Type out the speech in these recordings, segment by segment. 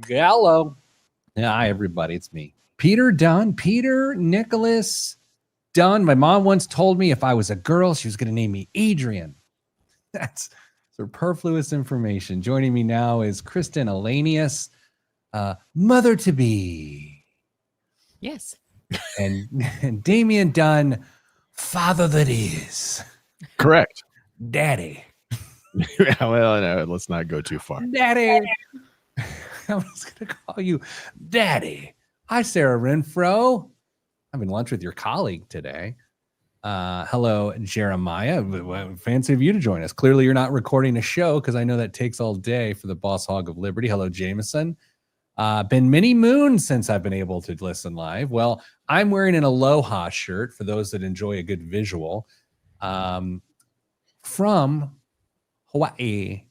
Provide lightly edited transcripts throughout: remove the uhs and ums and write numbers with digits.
Hello. Yeah, hi, everybody. It's me. Peter Dunn. Peter Nicholas Dunn. My mom once told me if I was a girl, she was going to name me Adrian. That's superfluous information. Joining me now is Kristen Elanius, mother-to-be. Yes. And Damian Dunn, father that is. Correct. Daddy. Well, no, let's not go too far. Daddy. I was going to call you Daddy. Hi, Sarah Renfro. Having lunch with your colleague today. Hello, Jeremiah. Fancy of you to join us. Clearly, you're not recording a show because I know that takes all day for the Boss Hog of Liberty. Hello, Jameson. Been many moons since I've been able to listen live. Well, I'm wearing an Aloha shirt for those that enjoy a good visual from Hawaii.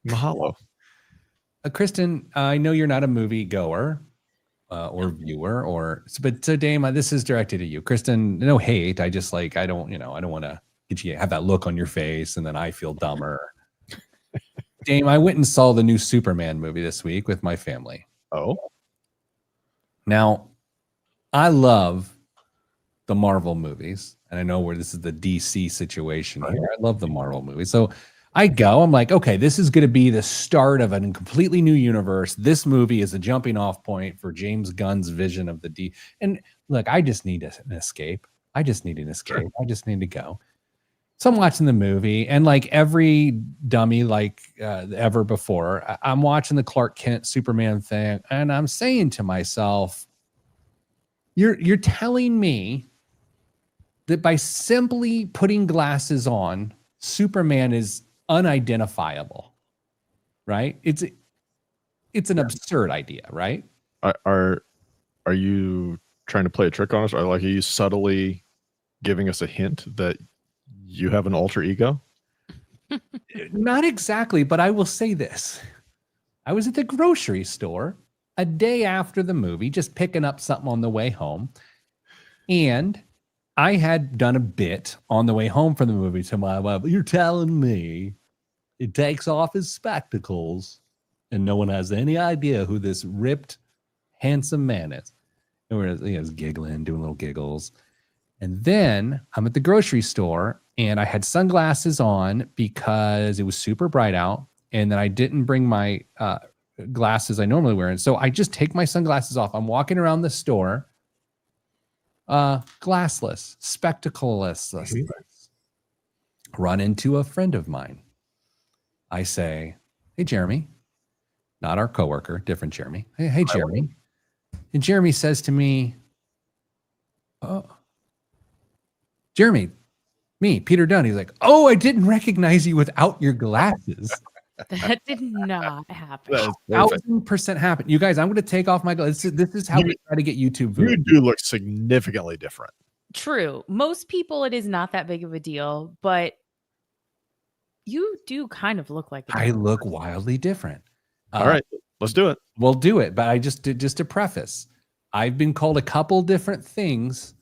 Mahalo. Kristen, I know you're not a movie goer or viewer, but so Dame, this is directed at you. Kristen, no hate. I just I don't want to get you have that look on your face and then I feel dumber. Dame, I went and saw the new Superman movie this week with my family. Oh. Now, I love the Marvel movies, and I know where this is the DC situation here. I love the Marvel movies. So I'm like, okay, this is going to be the start of a completely new universe. This movie is a jumping off point for James Gunn's vision of the D. And look, I just need an escape. I just need to go. So I'm watching the movie, and like every dummy ever before, I'm watching the Clark Kent Superman thing, and I'm saying to myself, you're telling me that by simply putting glasses on, Superman is unidentifiable, right? It's an absurd idea, right? Are you trying to play a trick on us? Are you subtly giving us a hint that you have an alter ego? Not exactly, but I will say this. I was at the grocery store a day after the movie, just picking up something on the way home. And I had done a bit on the way home from the movie to my wife. You're telling me it takes off his spectacles and no one has any idea who this ripped, handsome man is. And he was giggling, doing little giggles. And then I'm at the grocery store and I had sunglasses on because it was super bright out. And then I didn't bring my glasses I normally wear. And so I just take my sunglasses off. I'm walking around the store, glassless, spectacleless. Run into a friend of mine. I say, hey, Jeremy, not our coworker, different Jeremy. Hey, Jeremy. And Jeremy says to me, oh, Jeremy, me, Peter Dunn. He's like, oh, I didn't recognize you without your glasses. That did not happen. 1,000% happen. You guys, I'm going to take off my glasses. This is how we try to get YouTube You viewers. do look significantly different. True. Most people, it is not that big of a deal, but you do kind of look like I look wildly different. All right, let's do it. We'll do it. But I just to preface, I've been called a couple different things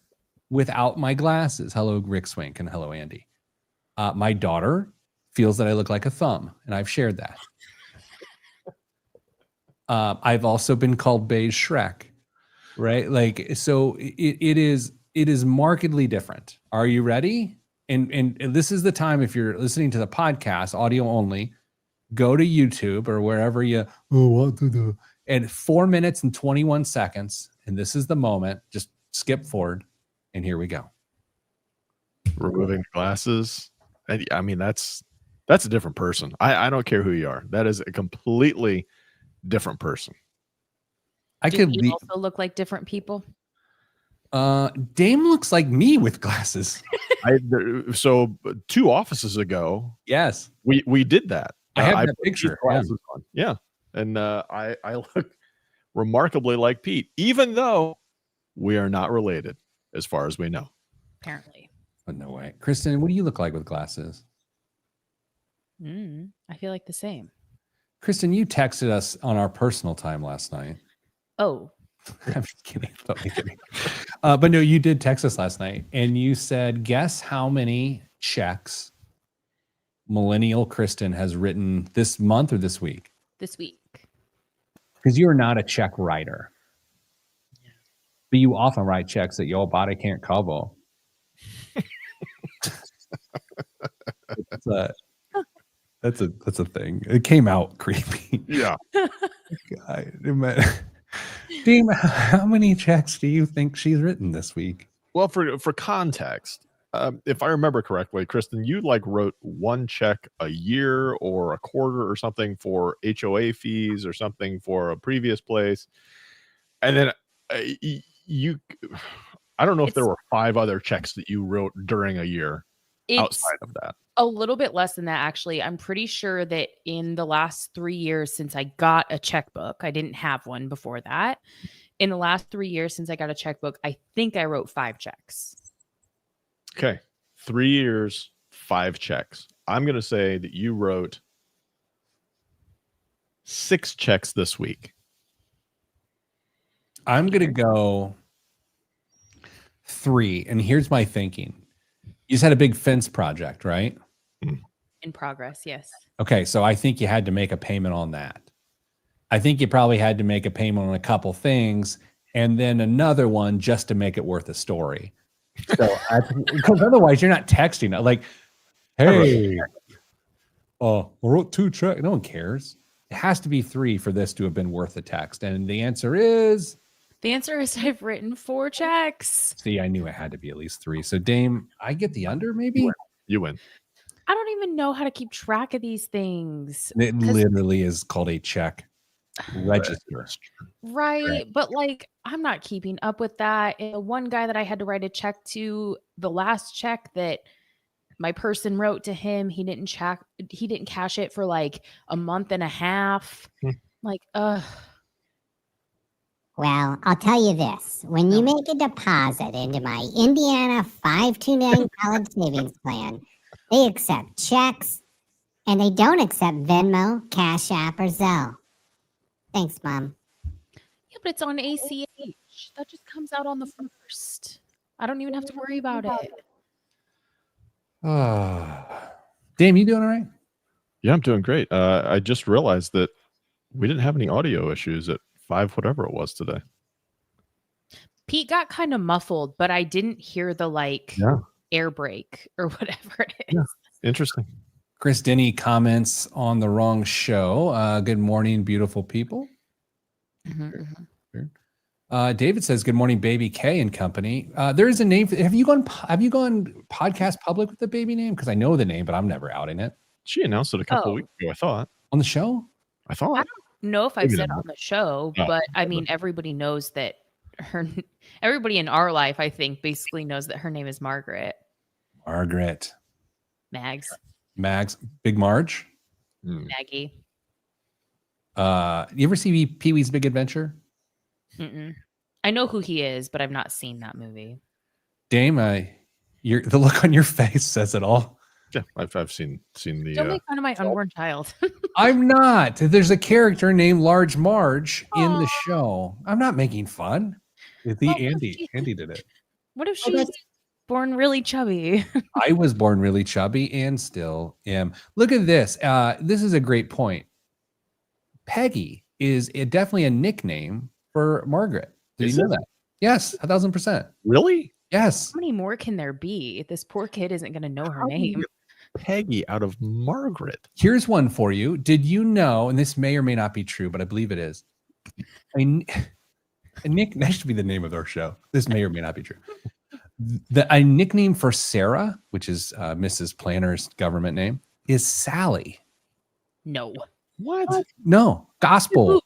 without my glasses. Hello, Rick Swink, and hello, Andy. My daughter feels that I look like a thumb, and I've shared that. I've also been called Beige Shrek, right? So it is markedly different. Are you ready? And this is the time, if you're listening to the podcast, audio only, go to YouTube or wherever and 4 minutes and 21 seconds. And this is the moment. Just skip forward. And here we go. Removing glasses. I mean, that's a different person. I don't care who you are. That is a completely different person. Do you also look like different people? Dame looks like me with glasses. So 2 offices ago, yes, we did that. I have that picture. Glasses on. Yeah, and I look remarkably like Pete, even though we are not related, as far as we know. Apparently, but no way. Kristen, what do you look like with glasses? I feel like the same. Kristen, you texted us on our personal time last night. Oh. I'm just kidding. Totally kidding. But no, you did text us last night and you said, guess how many checks Millennial Kristen has written this month or this week? This week. because you're not a check writer. But you often write checks that your body can't cover. That's a thing. It came out creepy. Yeah. Dean, how many checks do you think she's written this week? Well, for context, if I remember correctly, Kristen, you like wrote one check a year or a quarter or something for HOA fees or something for a previous place, and then I don't know if there were 5 other checks that you wrote during a year outside of that. A little bit less than that, actually. I'm pretty sure that in the last 3 years since I got a checkbook, I didn't have one before that. In the last 3 years since I got a checkbook, I think I wrote 5 checks. Okay. 3 years, 5 checks. I'm going to say that you wrote 6 checks this week. I'm going to go 3. And here's my thinking. You just had a big fence project, right? In progress, yes. Okay, so I think you had to make a payment on that. I think you probably had to make a payment on a couple things and then another one just to make it worth a story. So because otherwise you're not texting like, hey, I wrote 2 checks. No one cares. It has to be 3 for this to have been worth the text. And the answer is I've written 4 checks. See, I knew it had to be at least 3. So Dame, I get the under maybe? You win. I don't even know how to keep track of these things. It literally is called a check register. Right. But like, I'm not keeping up with that. And the one guy that I had to write a check to, the last check that my person wrote to him, he didn't cash it for like a month and a half. Like, Well, I'll tell you this. When you make a deposit into my Indiana 529 college savings plan, they accept checks and they don't accept Venmo, Cash App, or Zelle. Thanks, Mom. Yeah, but it's on ACH. That just comes out on the 1st. I don't even have to worry about it. Dame, you doing all right? Yeah, I'm doing great. I just realized that we didn't have any audio issues at 5 whatever it was today. Pete got kind of muffled, but I didn't hear the air brake or whatever it is. Yeah. Interesting. Chris Denny comments on the wrong show. Good morning, beautiful people. David says, good morning, Baby K and company. There is a name. Have you gone podcast public with the baby name? Because I know the name, but I'm never outing it. She announced it a couple weeks ago, I thought. On the show? I thought. I don't know if I've said on the show, but I mean, everybody knows that everybody in our life, I think, basically knows that her name is Margaret. Margaret. Mags. Big Marge. Maggie. You ever see Pee-wee's Big Adventure? Mm-mm. I know who he is, but I've not seen that movie. Dame, the look on your face says it all. Yeah, I've seen the. Don't make fun of my unborn child. I'm not. There's a character named Large Marge in the show. I'm not making fun. Andy did it. What if she's born really chubby? I was born really chubby and still am. Look at this. This is a great point. Peggy is definitely a nickname for Margaret. Did you know that? Yes, 1,000%. Really? Yes. How many more can there be? This poor kid isn't going to know her name. Peggy out of Margaret. Here's one for you. Did you know, and this may or may not be true, but I believe it is. Nick, that should be the name of our show. This may or may not be true. A nickname for Sarah, which is Mrs. Planner's government name, is Sally. No. What? No. Gospel.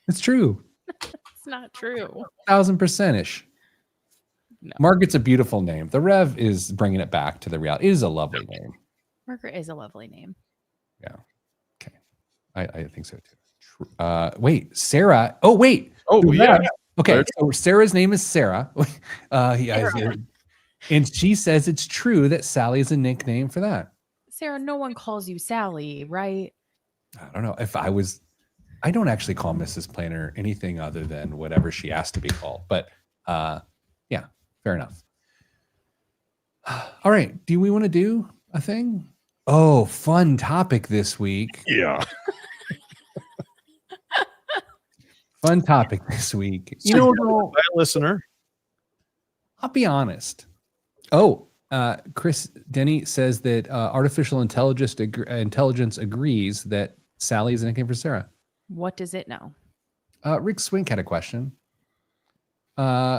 It's true. It's not true. 1,000%ish. No. Margaret's a beautiful name. The Rev is bringing it back to the reality. It is a lovely name. Margaret is a lovely name. Yeah. Okay. I think so too. Wait, Sarah. Oh, wait. Oh, yeah. Okay. So Sarah's name is Sarah. Sarah. And she says it's true that Sally is a nickname for that. Sarah, no one calls you Sally, right? I don't know. I don't actually call Mrs. Planner anything other than whatever she asked to be called. But yeah, fair enough. All right. Do we want to do a thing? Oh, fun topic this week. Yeah. Fun topic this week. You know, though, By a listener. I'll be honest. Oh, Chris Denny says that artificial intelligence agrees that Sally is a nickname for Sarah. What does it know? Rick Swink had a question.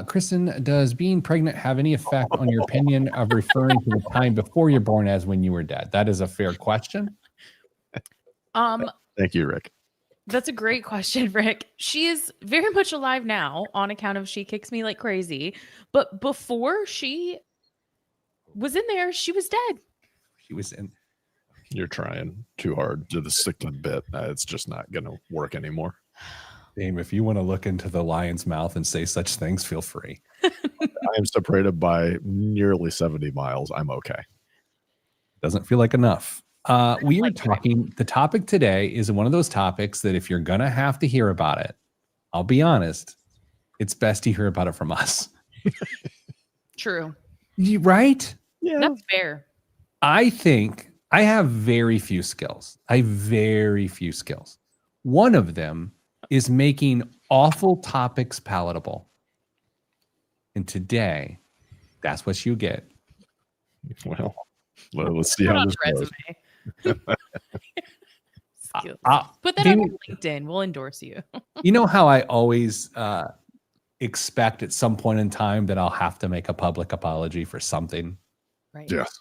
Kristen, does being pregnant have any effect on your opinion of referring to the time before you're born as when you were dead? That is a fair question. Thank you, Rick. That's a great question, Rick. She is very much alive now on account of she kicks me like crazy. But before she was in there, she was dead. She was in. You're trying too hard to stick to the bit. It's just not going to work anymore. Dame, if you want to look into the lion's mouth and say such things, feel free. I am separated by nearly 70 miles. I'm okay. Doesn't feel like enough. We are like talking, the topic today is one of those topics that if you're going to have to hear about it, I'll be honest, it's best to hear about it from us. True. Right? Yeah. That's fair. I think I have very few skills. One of them is making awful topics palatable. And today, that's what you get. Well, let's see how this goes. Skills. Put that Damian, on LinkedIn. We'll endorse you. You know how I always expect at some point in time that I'll have to make a public apology for something? Right. Yes.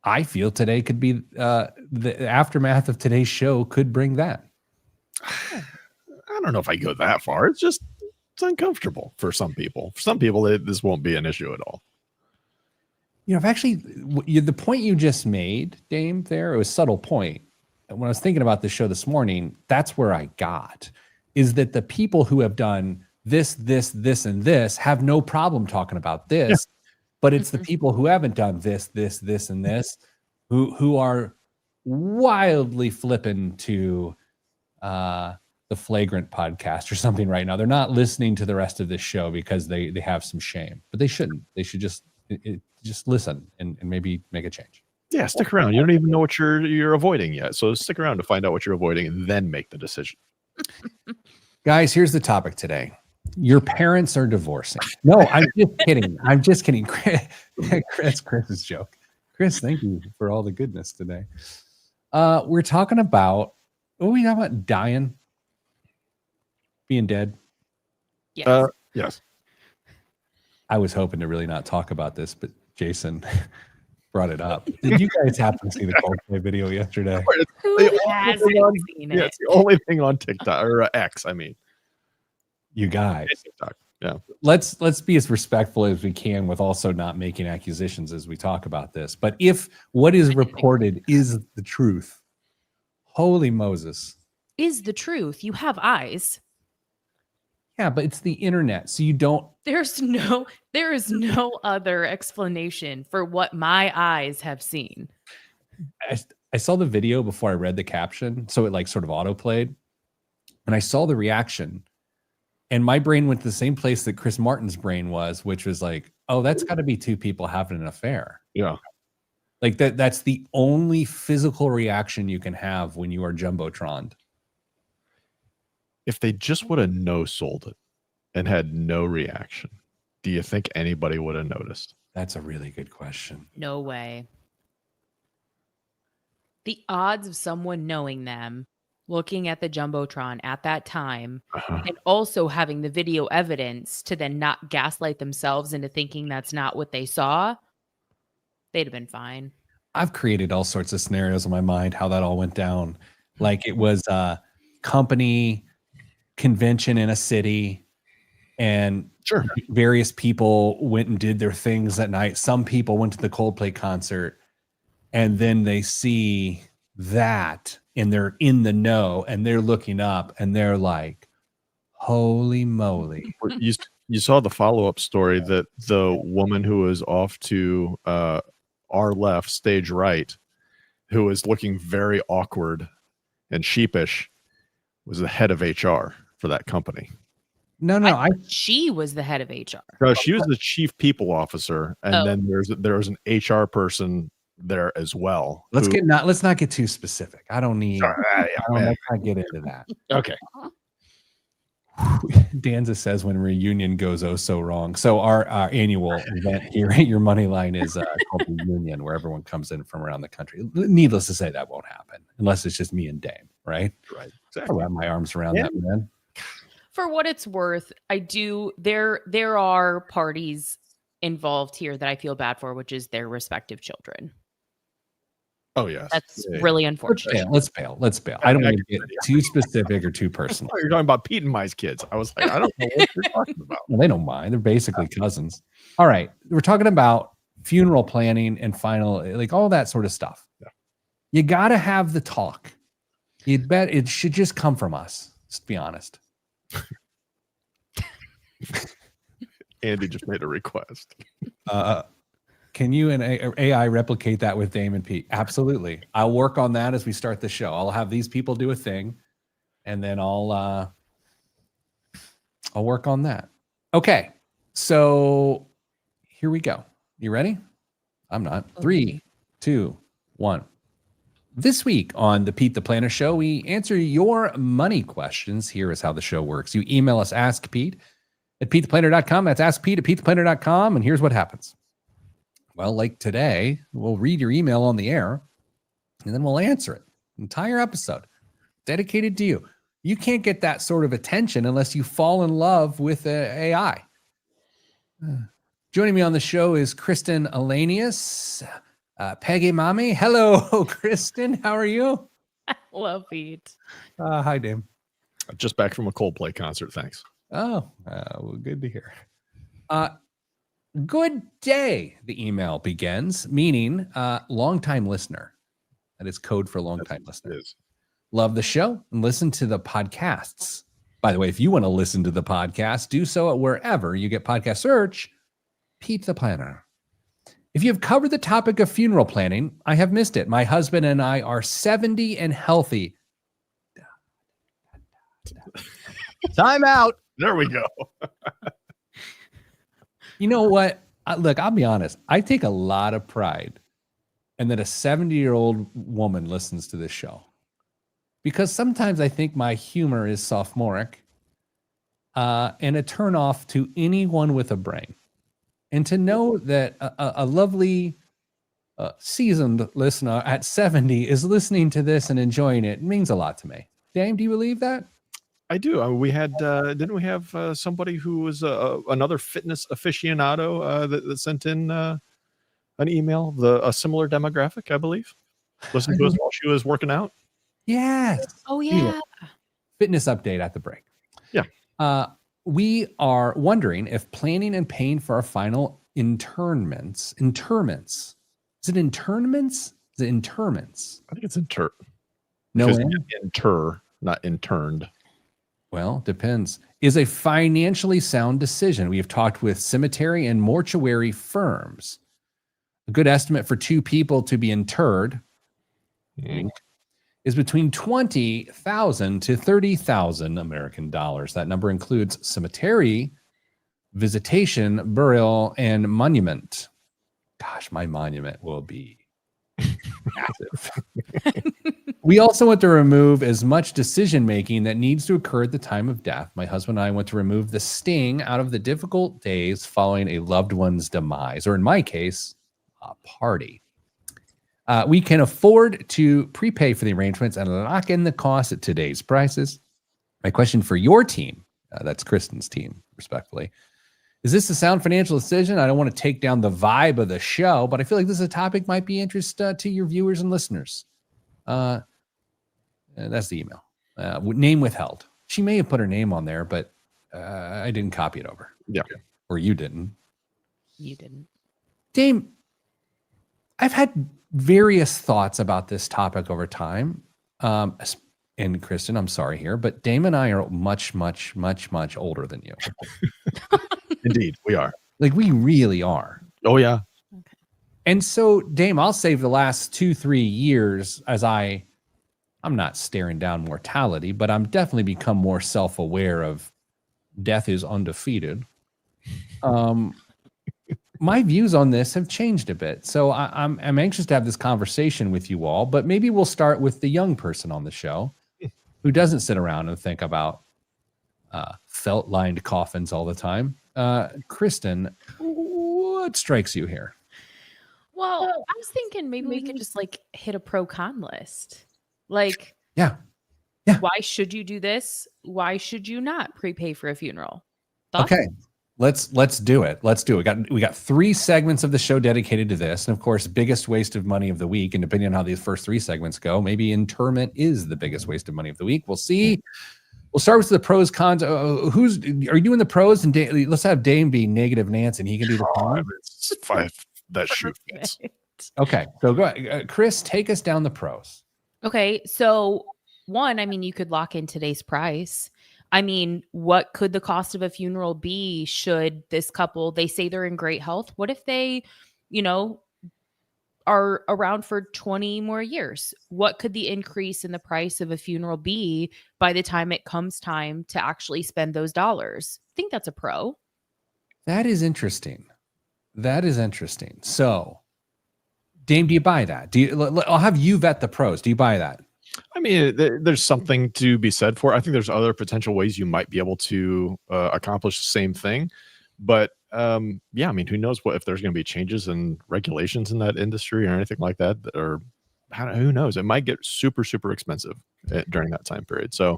I feel today could be the aftermath of today's show could bring that. I don't know if I go that far. It's uncomfortable for some people. For some people, this won't be an issue at all. You know, I've actually, the point you just made, Dame, there, it was a subtle point. And when I was thinking about this show this morning, that's where I got, is that the people who have done this, and this have no problem talking about this. Yeah. But it's the people who haven't done this, and this, who are wildly flipping to the Flagrant podcast or something right now. They're not listening to the rest of this show because they have some shame, but they shouldn't. They should just listen and maybe make a change. Yeah, stick around. You don't even know what you're avoiding yet, so stick around to find out what you're avoiding and then make the decision. Guys, here's the topic today. Your parents are divorcing. No, I'm just kidding. That's Chris's joke. Chris, thank you for all the goodness today. We're talking about, what are we talking about? Dying? Being dead? Yes. Yes. I was hoping to really not talk about this, but Jason brought it up. Did you guys happen to see the Coldplay video yesterday? Who hasn't seen it? Yeah, it's the only thing on TikTok or X. I mean, you guys. TikTok. Yeah. Let's be as respectful as we can with also not making accusations as we talk about this. But if what is reported is the truth, holy Moses. Is the truth. You have eyes. Yeah, but it's the internet, so you don't. There is no other explanation for what my eyes have seen. I saw the video before I read the caption, so it like sort of autoplayed, and I saw the reaction, and my brain went to the same place that Chris Martin's brain was, which was like, oh, that's got to be two people having an affair. Yeah, like that's the only physical reaction you can have when you are jumbotroned. If they just would have no-sold it and had no reaction, do you think anybody would have noticed? That's a really good question. No way. The odds of someone knowing them, looking at the Jumbotron at that time, and also having the video evidence to then not gaslight themselves into thinking that's not what they saw, they'd have been fine. I've created all sorts of scenarios in my mind how that all went down. Like it was a company convention in a city, and sure, various people went and did their things that night. Some people went to the Coldplay concert, and then they see that and they're in the know and they're looking up and they're like, holy moly. You saw the follow-up story that the woman who was off to our left, stage right, who was looking very awkward and sheepish, was the head of HR for that company. No, she was the head of HR. No, she was the chief people officer, and then there was an HR person there as well. Let's not get too specific. I don't need. Let's not get into that. Okay. Danza says when reunion goes oh so wrong. So our annual event here at Your Money Line is called Reunion, where everyone comes in from around the country. Needless to say, that won't happen unless it's just me and Dame, right? Right. I'll Exactly. wrap my arms around that, man. For what it's worth, I do. There are parties involved here that I feel bad for, which is their respective children. Oh yes. That's Yeah. really Let's unfortunate. bail. Let's bail. I don't want to get too specific or too personal. Oh, you're talking about Pete and Mice kids. I was like, I don't know what you're talking about. Well, they don't mind. They're basically cousins. All right. We're talking about funeral planning and final, like all that sort of stuff. Yeah. You got to have the talk. You'd bet it should just come from us. Let's be honest. Andy just made a request. Can you and AI replicate that with Dame and Pete? Absolutely. I'll work on that as we start the show. I'll have these people do a thing, and then I'll work on that. Okay. So here we go. You ready? I'm not. 3, 2, 1. This week on the Pete the Planner Show, we answer your money questions. Here is how the show works. You email us Ask Pete at PeteThePlanner.com. That's Ask Pete at PeteThePlanner.com. And here's what happens. Well, like today, we'll read your email on the air, and then we'll answer it. Entire episode dedicated to you. You can't get that sort of attention unless you fall in love with AI. Joining me on the show is Kristen Alanius, Peggy Mommy. Hello, Kristen. How are you? Love Pete. Hi, Dame. Just back from a Coldplay concert. Thanks. Oh, well, good to hear. Good day, the email begins, meaning longtime listener. That is code for longtime listener. Love the show and listen to the podcasts. By the way, if you want to listen to the podcast, do so at wherever you get podcast. Search Pete the Planner. If you have covered the topic of funeral planning, I have missed it. My husband and I are 70 and healthy. Time out. There we go. You know what? Look, I'll be honest. I take a lot of pride in that a 70-year-old woman listens to this show, because sometimes I think my humor is sophomoric and a turnoff to anyone with a brain. And to know that a lovely, seasoned listener at 70 is listening to this and enjoying it means a lot to me. Dame, do you believe that? I do. We had, didn't we have somebody who was another fitness aficionado that sent in an email, a similar demographic, I believe. Listen to us while she was working out. Yes. Oh, yeah. Anyway, fitness update at the break. Yeah. We are wondering if planning and paying for our final interments. Is it internments? Is it interments? I think it's inter. No, inter, not interned. Well, depends. Is a financially sound decision. We have talked with cemetery and mortuary firms. A good estimate for 2 people to be interred is between 20,000 to 30,000 American dollars. That number includes cemetery, visitation, burial, and monument. Gosh, my monument will be massive. We also want to remove as much decision-making that needs to occur at the time of death. My husband and I want to remove the sting out of the difficult days following a loved one's demise, or in my case, a party. We can afford to prepay for the arrangements and lock in the cost at today's prices. My question for your team, that's Kristen's team, respectfully, is this a sound financial decision? I don't want to take down the vibe of the show, but I feel like this is a topic might be interest to your viewers and listeners. That's the email. Name withheld. She may have put her name on there, but I didn't copy it over. Yeah. Or you didn't. You didn't. Dame, I've had various thoughts about this topic over time. And Kristen, I'm sorry here, but Dame and I are much, much, much, much older than you. Indeed, we are. Like, we really are. Oh, yeah. Okay. And so, Dame, I'll save the last 2-3 years as I'm not staring down mortality, but I'm definitely become more self-aware of death is undefeated. My views on this have changed a bit. So I'm anxious to have this conversation with you all, but maybe we'll start with the young person on the show who doesn't sit around and think about felt lined coffins all the time. Kristen, what strikes you here? Well, I was thinking maybe we could just like hit a pro con list. Like, Yeah. why should you do this? Why should you not prepay for a funeral? Thoughts? Okay. Let's do it. Let's do it. We got 3 segments of the show dedicated to this. And of course, biggest waste of money of the week. And depending on how these first 3 segments go, maybe interment is the biggest waste of money of the week. We'll see. We'll start with the pros, cons. Are you doing the pros? And let's have Dame be negative Nancy, and he can do the cons. That shoe fits. Okay. So go ahead. Chris, take us down the pros. Okay. So, one, I mean, you could lock in today's price. I mean, what could the cost of a funeral be should this couple, they say they're in great health? What if they, are around for 20 more years? What could the increase in the price of a funeral be by the time it comes time to actually spend those dollars? I think that's a pro. That is interesting. So, Dame, do you buy that? I'll have you vet the pros. Do you buy that? I mean, there's something to be said for it. I think there's other potential ways you might be able to accomplish the same thing. But yeah, I mean, who knows if there's going to be changes in regulations in that industry or anything like that, or who knows? It might get super, super expensive during that time period. So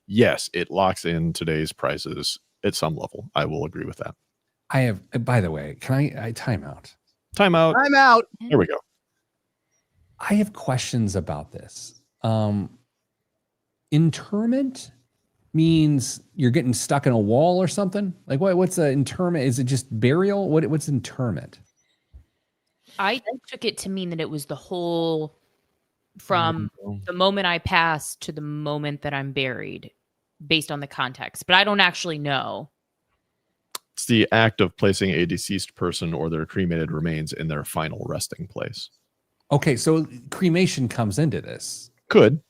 yes, it locks in today's prices at some level. I will agree with that. I have, by the way, can I time out? Time out. I'm out. There we go. I have questions about this. Interment means you're getting stuck in a wall or something? Like what's an interment? Is it just burial? What's interment? I took it to mean that it was the whole, from the moment I pass to the moment that I'm buried, based on the context, but I don't actually know. It's the act of placing a deceased person or their cremated remains in their final resting place. Okay, so cremation comes into this. Could.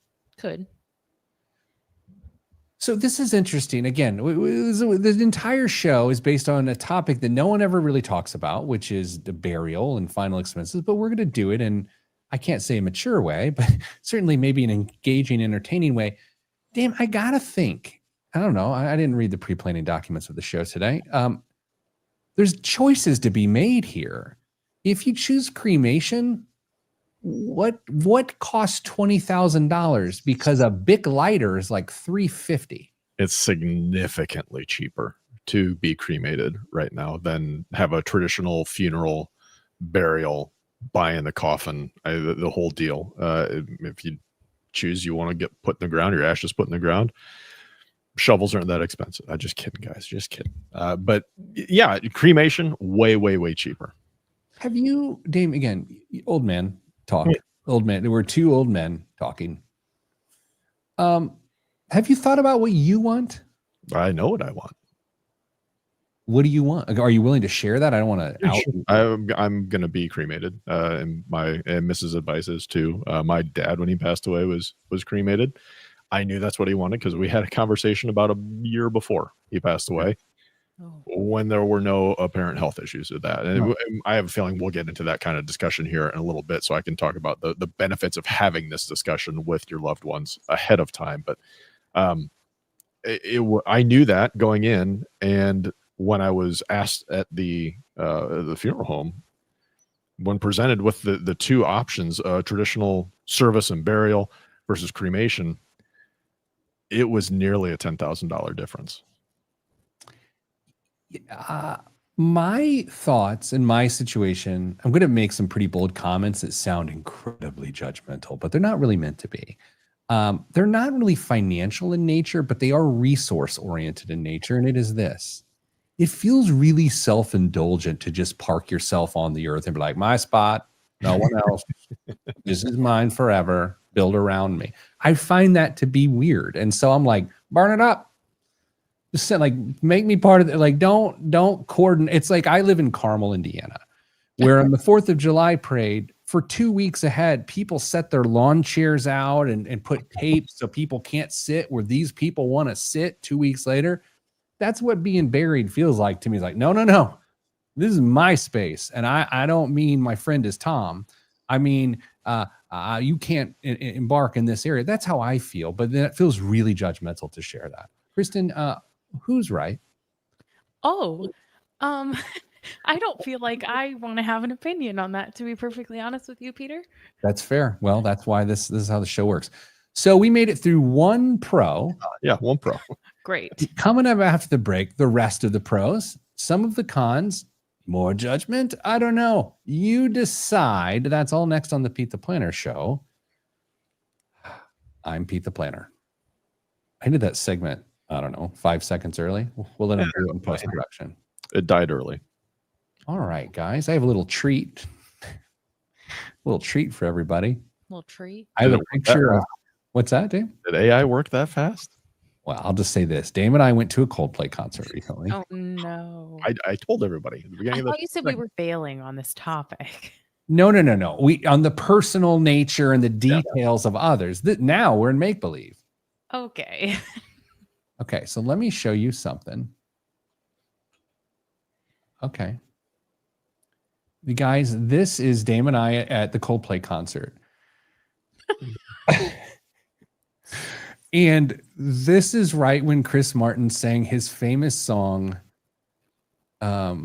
So this is interesting. Again, the entire show is based on a topic that no one ever really talks about, which is the burial and final expenses, but we're going to do it in, I can't say a mature way, but certainly maybe an engaging, entertaining way. Damn, I got to think. I don't know. I didn't read the pre-planning documents of the show today. There's choices to be made here. If you choose cremation, what costs $20,000 because a Bic lighter is like $350? It's significantly cheaper to be cremated right now than have a traditional funeral, burial, buying the coffin, the whole deal. If you choose, you want to get put in the ground, your ashes put in the ground. Shovels aren't that expensive. I'm just kidding, guys. Just kidding. But yeah, cremation, way, way, way cheaper. Have you, Dame, again, old man talk. Yeah. Old man. There were 2 old men talking. Have you thought about what you want? I know what I want. What do you want? Are you willing to share that? I don't want to out. I'm going to be cremated. And Mrs. advice is too. My dad, when he passed away, was cremated. I knew that's what he wanted because we had a conversation about a year before he passed away when there were no apparent health issues with that. And I have a feeling we'll get into that kind of discussion here in a little bit so I can talk about the benefits of having this discussion with your loved ones ahead of time. But I knew that going in, and when I was asked at the funeral home, when presented with the 2 options, traditional service and burial versus cremation, it was nearly a $10,000 difference. My thoughts in my situation, I'm going to make some pretty bold comments that sound incredibly judgmental, but they're not really meant to be. They're not really financial in nature, but they are resource oriented in nature. And it is this. It feels really self-indulgent to just park yourself on the earth and be like, my spot, no one else. This is mine forever. Build around me. I find that to be weird. And so I'm like, burn it up. Just like, make me part of it. Like, don't coordinate. It's like I live in Carmel, Indiana, where on the 4th of July parade, for 2 weeks ahead, people set their lawn chairs out and put tape so people can't sit where these people want to sit 2 weeks later. That's what being buried feels like to me. It's like, no. This is my space. And I don't mean my friend is Tom. I mean, you can't embark in this area. That's how I feel. But then it feels really judgmental to share that. Kristen, Who's right? Oh, um, I don't feel like I want to have an opinion on that, to be perfectly honest with you, Peter. That's fair. Well, that's why this is how the show works. So we made it through one pro. Yeah, one pro. Great. Coming up after the break, the rest of the pros, some of the cons, more judgment. I don't know. You decide. That's all next on the Pete the Planner show. I'm Pete the Planner. I did that segment, I don't know, 5 seconds early. We'll let him do it in post-production. It died early. All right, guys. I have a little treat. For everybody. Little treat. I have a picture of what's that, Dave? Did AI work that fast? Well, I'll just say this. Dame and I went to a Coldplay concert recently. Oh no. I told everybody at the beginning I of the thought you said we were failing on this topic. No. We on the personal nature and the details of others. That now we're in make-believe. Okay. Okay, so let me show you something. Okay. You guys, this is Dame and I at the Coldplay concert. And this is right when Chris Martin sang his famous song. But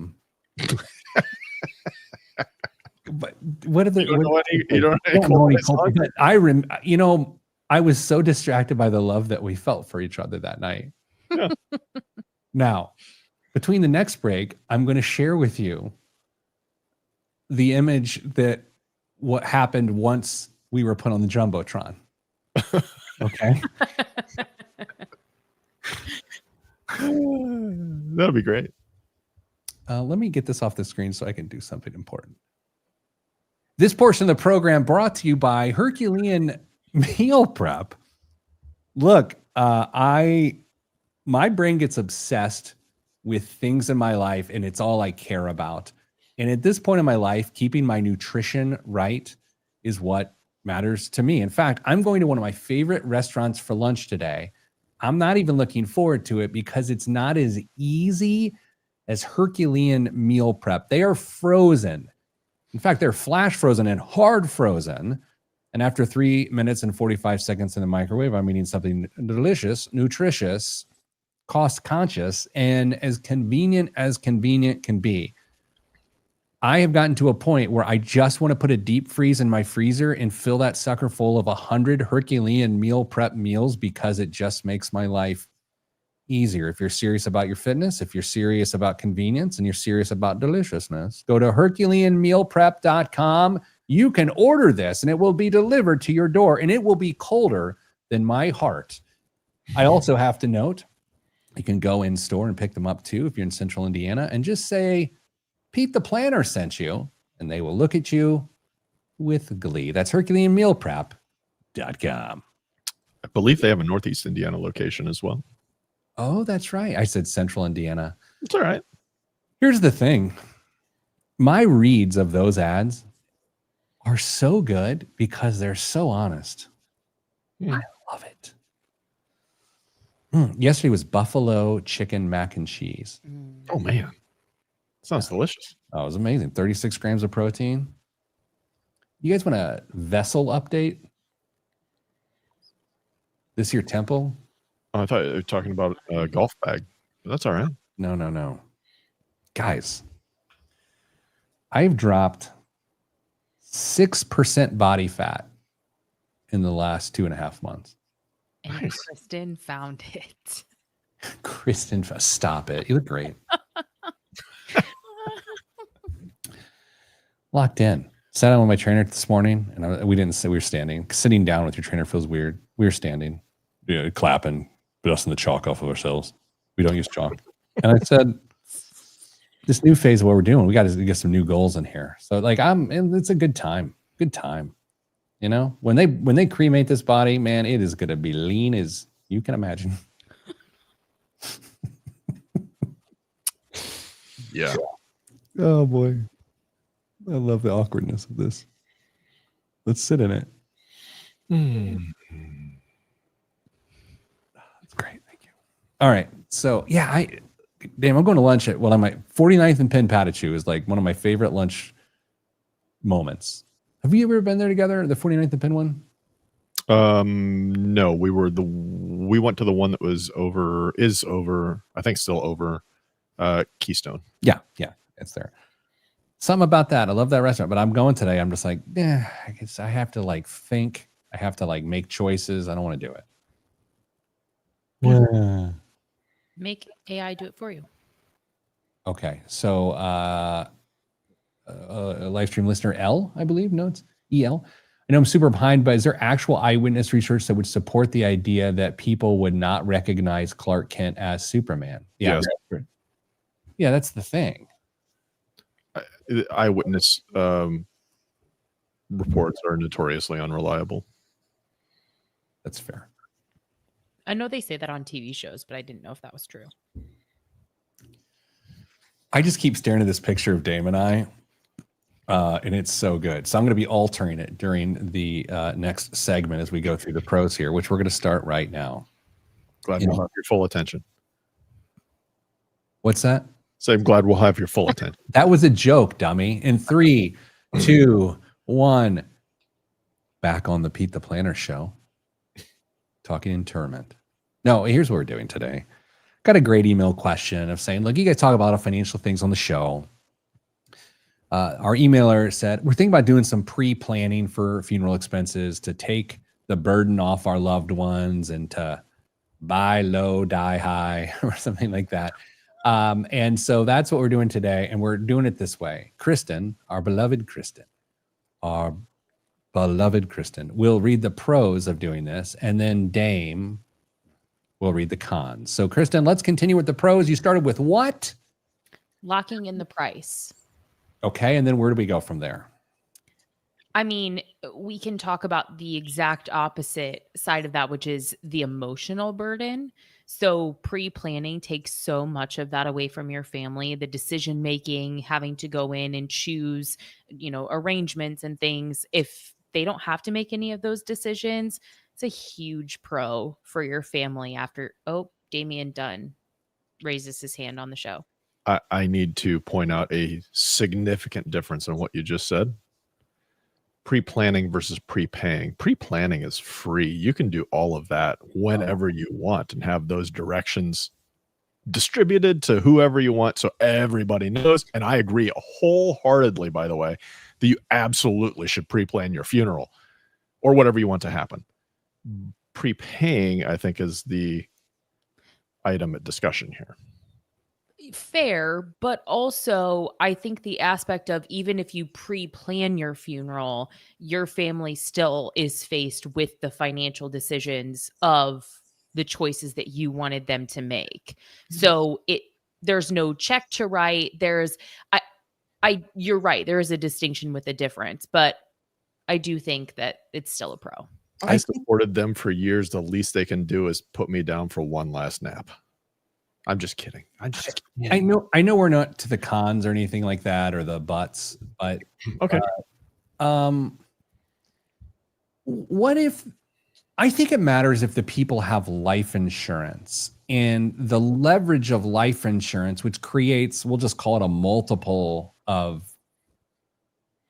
what are the? You don't know any Coldplay songs? I was so distracted by the love that we felt for each other that night. Yeah. Now, between the next break, I'm going to share with you the image that what happened once we were put on the Jumbotron. Okay. That'll be great. Let me get this off the screen so I can do something important. This portion of the program brought to you by Herculean Meal Prep. Look, my brain gets obsessed with things in my life, and it's all I care about. And at this point in my life, keeping my nutrition right is what matters to me. In fact, I'm going to one of my favorite restaurants for lunch today. I'm not even looking forward to it because it's not as easy as Herculean Meal Prep. They are frozen. In fact, they're flash frozen and hard frozen. And after 3 minutes and 45 seconds in the microwave, I'm eating something delicious, nutritious, cost conscious, and as convenient can be. I have gotten to a point where I just want to put a deep freeze in my freezer and fill that sucker full of 100 Herculean Meal Prep meals because it just makes my life easier. If you're serious about your fitness, if you're serious about convenience, and you're serious about deliciousness, go to HerculeanMealPrep.com. You can order this and it will be delivered to your door, and it will be colder than my heart. I also have to note, you can go in store and pick them up too if you're in Central Indiana, and just say, Pete the Planner sent you, and they will look at you with glee. That's HerculeanMealPrep.com. I believe they have a Northeast Indiana location as well. Oh, that's right. I said Central Indiana. It's all right. Here's the thing. My reads of those ads are so good because they're so honest. I love it. Yesterday was buffalo chicken mac and cheese. Oh, man. Sounds delicious. Oh, it was amazing. 36 grams of protein. You guys want a vessel update? This your temple? Oh, I thought you were talking about a golf bag. That's all right. No. Guys, I've dropped 6% body fat in the last 2.5 months. And Nice. Kristen found it. Kristen, stop it. You look great. Locked in. Sat down with my trainer this morning, and we didn't say we were standing. Sitting down with your trainer feels weird. We were standing, clapping, dusting the chalk off of ourselves. We don't use chalk. And I said, this new phase of what we're doing, we got to get some new goals in here. So it's a good time. Good time. When they cremate this body, man, it is going to be lean as you can imagine. Yeah. Oh boy. I love the awkwardness of this. Let's sit in it. That's great. Thank you. All right. So yeah, I'm going to lunch at my 49th and Penn Patachou is like one of my favorite lunch moments. Have you ever been there together? The 49th and Penn one? No, we were the we went to the one that is over, I think still over Keystone. Yeah, it's there. Something about that. I love that restaurant, but I'm going today. I'm just like, I guess I have to like think. I have to like make choices. I don't want to do it. Yeah. Make AI do it for you. Okay, so a live stream listener L, I believe. No, it's EL. I know I'm super behind, but is there actual eyewitness research that would support the idea that people would not recognize Clark Kent as Superman? Yeah, Yes. Yeah, that's the thing. Eyewitness reports are notoriously unreliable. That's fair. I know they say that on TV shows, but I didn't know if that was true. I just keep staring at this picture of Dame and I, and it's so good. So I'm going to be altering it during the next segment as we go through the pros here, which we're going to start right now. Glad we'll have your full attention. What's that? So I'm glad we'll have your full attention. That was a joke, dummy. In 3, 2, 1. Back on the Pete the Planner show. Talking interment. No, here's what we're doing today. Got a great email question of saying, look, you guys talk about a lot of financial things on the show. Our emailer said, we're thinking about doing some pre-planning for funeral expenses to take the burden off our loved ones and to buy low, die high, or something like that. And so that's what we're doing today. And we're doing it this way. Kristen, our beloved Kristen, will read the pros of doing this. And then Dame will read the cons. So Kristen, let's continue with the pros. You started with what? Locking in the price. Okay. And then where do we go from there? I mean, we can talk about the exact opposite side of that, which is the emotional burden. So pre-planning takes so much of that away from your family, the decision making, having to go in and choose, arrangements and things. If they don't have to make any of those decisions, it's a huge pro for your family after, Damian Dunn raises his hand on the show. I need to point out a significant difference in what you just said. Pre-planning versus prepaying. Pre-planning is free. You can do all of that whenever you want and have those directions distributed to whoever you want so everybody knows. And I agree wholeheartedly, by the way, that you absolutely should pre-plan your funeral or whatever you want to happen. Prepaying, I think, is the item at discussion here. Fair, but also I think the aspect of even if you pre-plan your funeral, your family still is faced with the financial decisions of the choices that you wanted them to make. So there's no check to write. You're right. There is a distinction with a difference, but I do think that it's still a pro. I supported them for years. The least they can do is put me down for one last nap. I'm just kidding. I know we're not to the cons or anything like that or the buts, but okay. What if I think it matters if the people have life insurance and the leverage of life insurance, which creates, we'll just call it a multiple of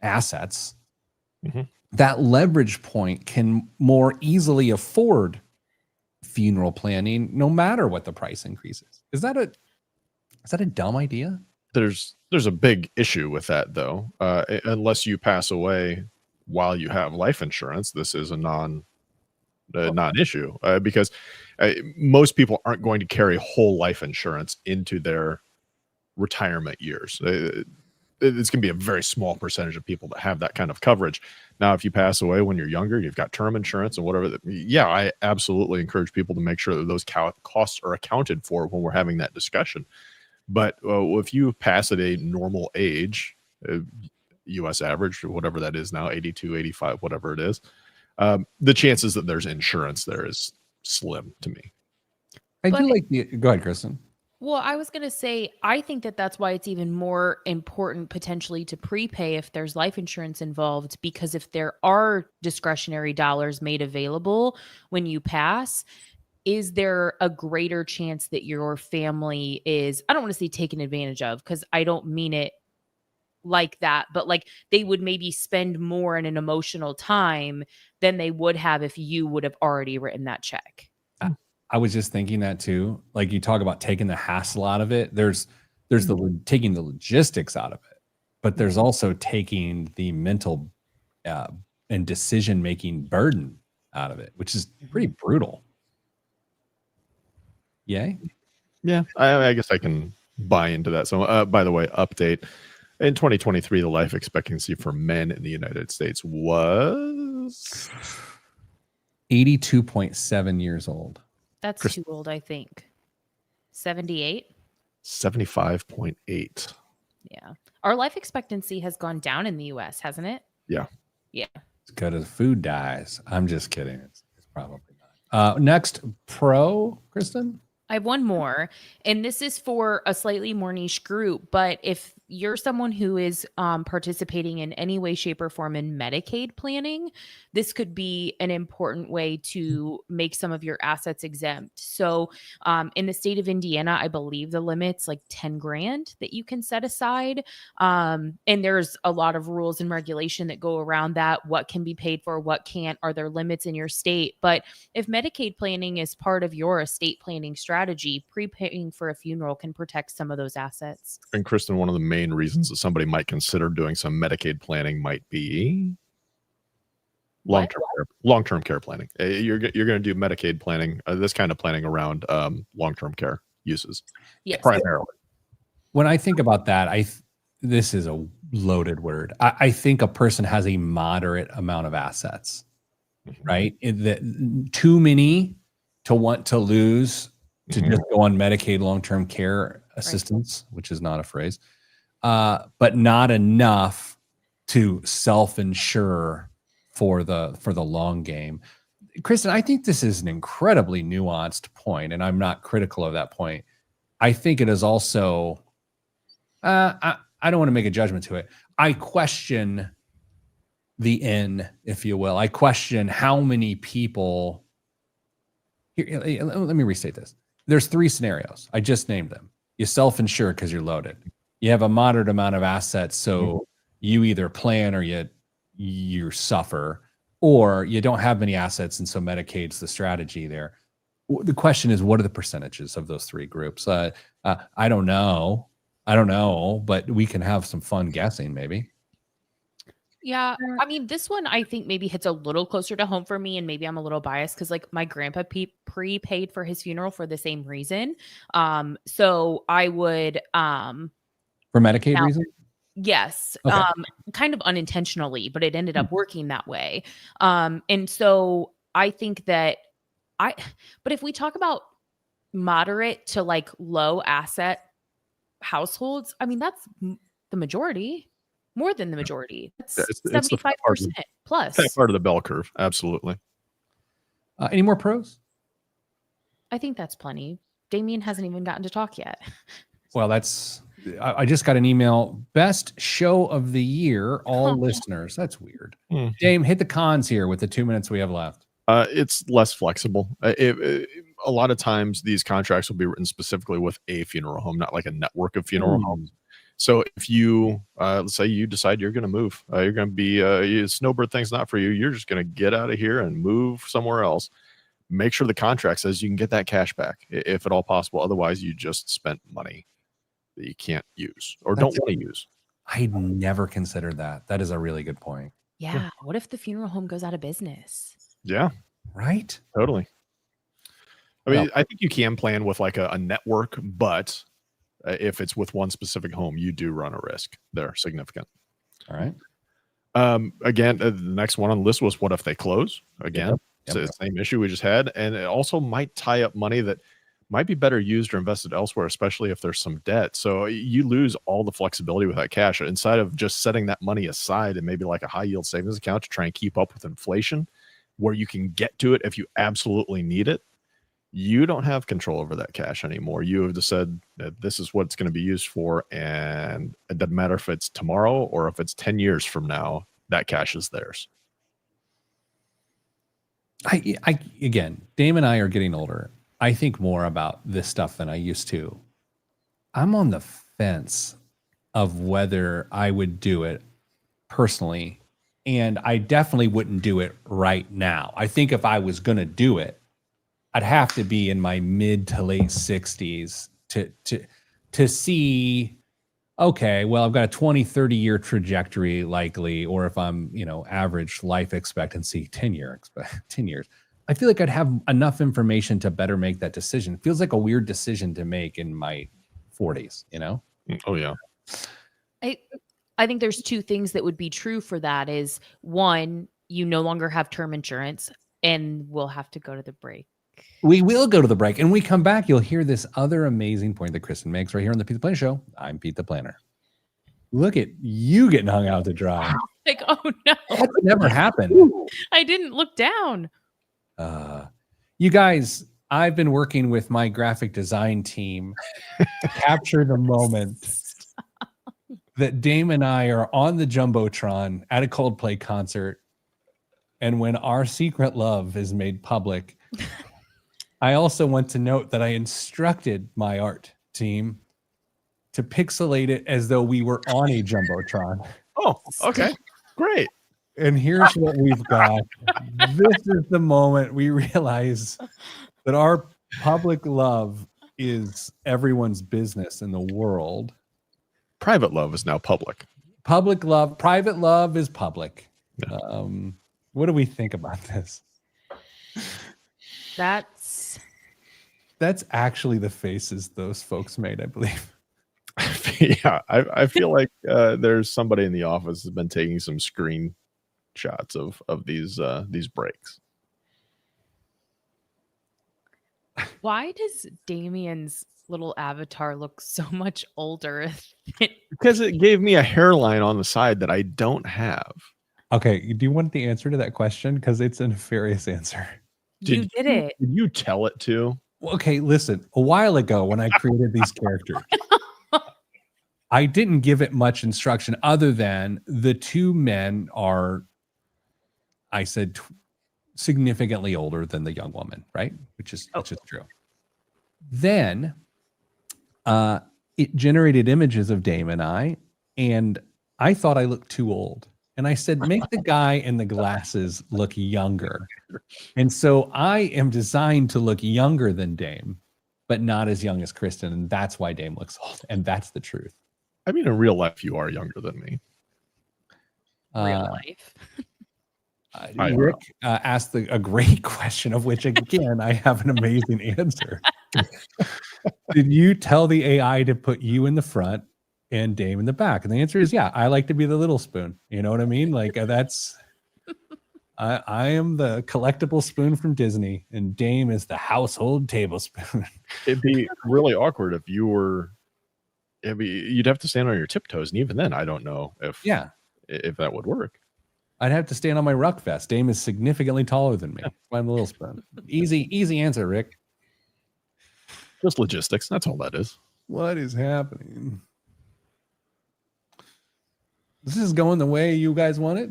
assets. Mm-hmm. That leverage point can more easily afford funeral planning, no matter what the price increases. Is that a dumb idea? There's a big issue with that, though. Unless you pass away while you have life insurance, this is a non-issue because most people aren't going to carry whole life insurance into their retirement years. It's going to be a very small percentage of people that have that kind of coverage. Now, if you pass away when you're younger, you've got term insurance and whatever. I absolutely encourage people to make sure that those costs are accounted for when we're having that discussion. But if you pass at a normal age, U.S. average, whatever that is now, 82, 85, whatever it is, the chances that there's insurance there is slim to me. Go ahead, Kristen. Well, I was going to say, I think that that's why it's even more important potentially to prepay if there's life insurance involved, because if there are discretionary dollars made available when you pass, is there a greater chance that your family is, I don't want to say taken advantage of, because I don't mean it like that, but like they would maybe spend more in an emotional time than they would have if you would have already written that check. I was just thinking that too. Like you talk about taking the hassle out of it. There's taking the logistics out of it, but there's also taking the mental and decision-making burden out of it, which is pretty brutal. Yay? Yeah, I guess I can buy into that. So, by the way, update. In 2023, the life expectancy for men in the United States was 82.7 years old. That's Kristen. too old, I think. 78? 75.8. Yeah. Our life expectancy has gone down in the US, hasn't it? Yeah. Yeah. As good as food dies. I'm just kidding. It's probably not. Next, pro, Kristen? I have one more, and this is for a slightly more niche group, but if you're someone who is participating in any way, shape, or form in Medicaid planning, this could be an important way to make some of your assets exempt. So in the state of Indiana, I believe the limit's like 10 grand that you can set aside. And there's a lot of rules and regulation that go around that. What can be paid for, what can't, are there limits in your state? But if Medicaid planning is part of your estate planning strategy, prepaying for a funeral can protect some of those assets. And Kristen, one of the main reasons that somebody might consider doing some Medicaid planning might be long-term care planning. You're going to do Medicaid planning, this kind of planning around long-term care uses, Yes. primarily. When I think about that, this is a loaded word. I think a person has a moderate amount of assets, right? Too many to want to lose to just go on Medicaid long-term care assistance, which is not a phrase, but not enough to self-insure for the long game. Kristen, I think this is an incredibly nuanced point, and I'm not critical of that point. I think it is also, I don't want to make a judgment to it. I question the end, if you will. I question how many people. Here, let me restate this. There's 3 scenarios. I just named them. You self-insure because you're loaded. You have a moderate amount of assets, so you either plan or you suffer, or you don't have many assets, and so Medicaid's the strategy there. The question is, what are the percentages of those 3 groups? I don't know, but we can have some fun guessing, maybe. Yeah, I mean, this one I think maybe hits a little closer to home for me, and maybe I'm a little biased because like my grandpa prepaid for his funeral for the same reason. So I would For Medicaid reasons? Yes, Okay. kind of unintentionally, but it ended up working that way. And so I think that but if we talk about moderate to like low asset households, I mean, that's the majority, more than the majority. That's It's the 75% plus. That part of the bell curve. Absolutely. Any more pros? I think that's plenty. Damian hasn't even gotten to talk yet. Well, I just got an email. Best show of the year, all listeners. That's weird. Dame, hit the cons here with the 2 minutes we have left. It's less flexible. A lot of times these contracts will be written specifically with a funeral home, not like a network of funeral homes. So if you, let's say you decide you're going to move, you're going to be, snowbird thing's not for you. You're just going to get out of here and move somewhere else. Make sure the contract says you can get that cash back if at all possible. Otherwise, you just spent money that you can't use or don't want to use. I never considered that. That is a really good point. Yeah. What if the funeral home goes out of business? Yeah, right. Totally. I mean, I think you can plan with like a network, but if it's with one specific home, you do run a risk there, significant. All right. Again, the next one on the list was what if they close again? Yep. So it's the same issue we just had, and it also might tie up money that might be better used or invested elsewhere, especially if there's some debt. So you lose all the flexibility with that cash. Inside of just setting that money aside and maybe like a high yield savings account to try and keep up with inflation, where you can get to it if you absolutely need it, you don't have control over that cash anymore. You have just said that this is what it's going to be used for, and it doesn't matter if it's tomorrow or if it's 10 years from now, that cash is theirs. Again, Dame and I are getting older. I think more about this stuff than I used to. I'm on the fence of whether I would do it personally, and I definitely wouldn't do it right now. I think if I was going to do it, I'd have to be in my mid to late 60s to see, okay, well, I've got a 20, 30-year trajectory likely, or if I'm, average life expectancy, 10 years. I feel like I'd have enough information to better make that decision. It feels like a weird decision to make in my 40s, Oh, yeah. I think there's two things that would be true for that is one, you no longer have term insurance, and we'll have to go to the break. We will go to the break, and we come back. You'll hear this other amazing point that Kristen makes right here on the Pete the Planner Show. I'm Pete the Planner. Look at you getting hung out to dry. Like, oh no, That's never happened. I didn't look down. You guys, I've been working with my graphic design team to capture the moment that Dame and I are on the Jumbotron at a Coldplay concert. And when our secret love is made public, I also want to note that I instructed my art team to pixelate it as though we were on a Jumbotron. Oh, okay. Great. And here's what we've got. This is the moment we realize that our public love is everyone's business in the world. Private love is now public. Public love, private love is public. Yeah. What do we think about this? That's actually the faces those folks made, I believe. Yeah, I feel like there's somebody in the office has been taking some screen shots of these breaks. Why does Damian's little avatar look so much older? Because it gave me a hairline on the side that I don't have. Okay, do you want the answer to that question? Because it's a nefarious answer. You did it. Did you tell it to? Okay, listen. A while ago when I created these characters, I didn't give it much instruction other than the two men are, I said, significantly older than the young woman, right? Which is true. Then it generated images of Dame and I thought I looked too old. And I said, make the guy in the glasses look younger. And so I am designed to look younger than Dame, but not as young as Kristen. And that's why Dame looks old. And that's the truth. I mean, in real life, you are younger than me. Real life. Rick asked a great question, of which, again, I have an amazing answer. Did you tell the AI to put you in the front and Dame in the back? And the answer is, yeah, I like to be the little spoon. You know what I mean? Like that's, I am the collectible spoon from Disney, and Dame is the household tablespoon. It'd be really awkward if you were, you'd have to stand on your tiptoes. And even then, I don't know if that would work. I'd have to stand on my ruck vest. Dame is significantly taller than me. I'm the little spoon. Easy answer, Rick. Just logistics. That's all that is. What is happening? This is going the way you guys want it?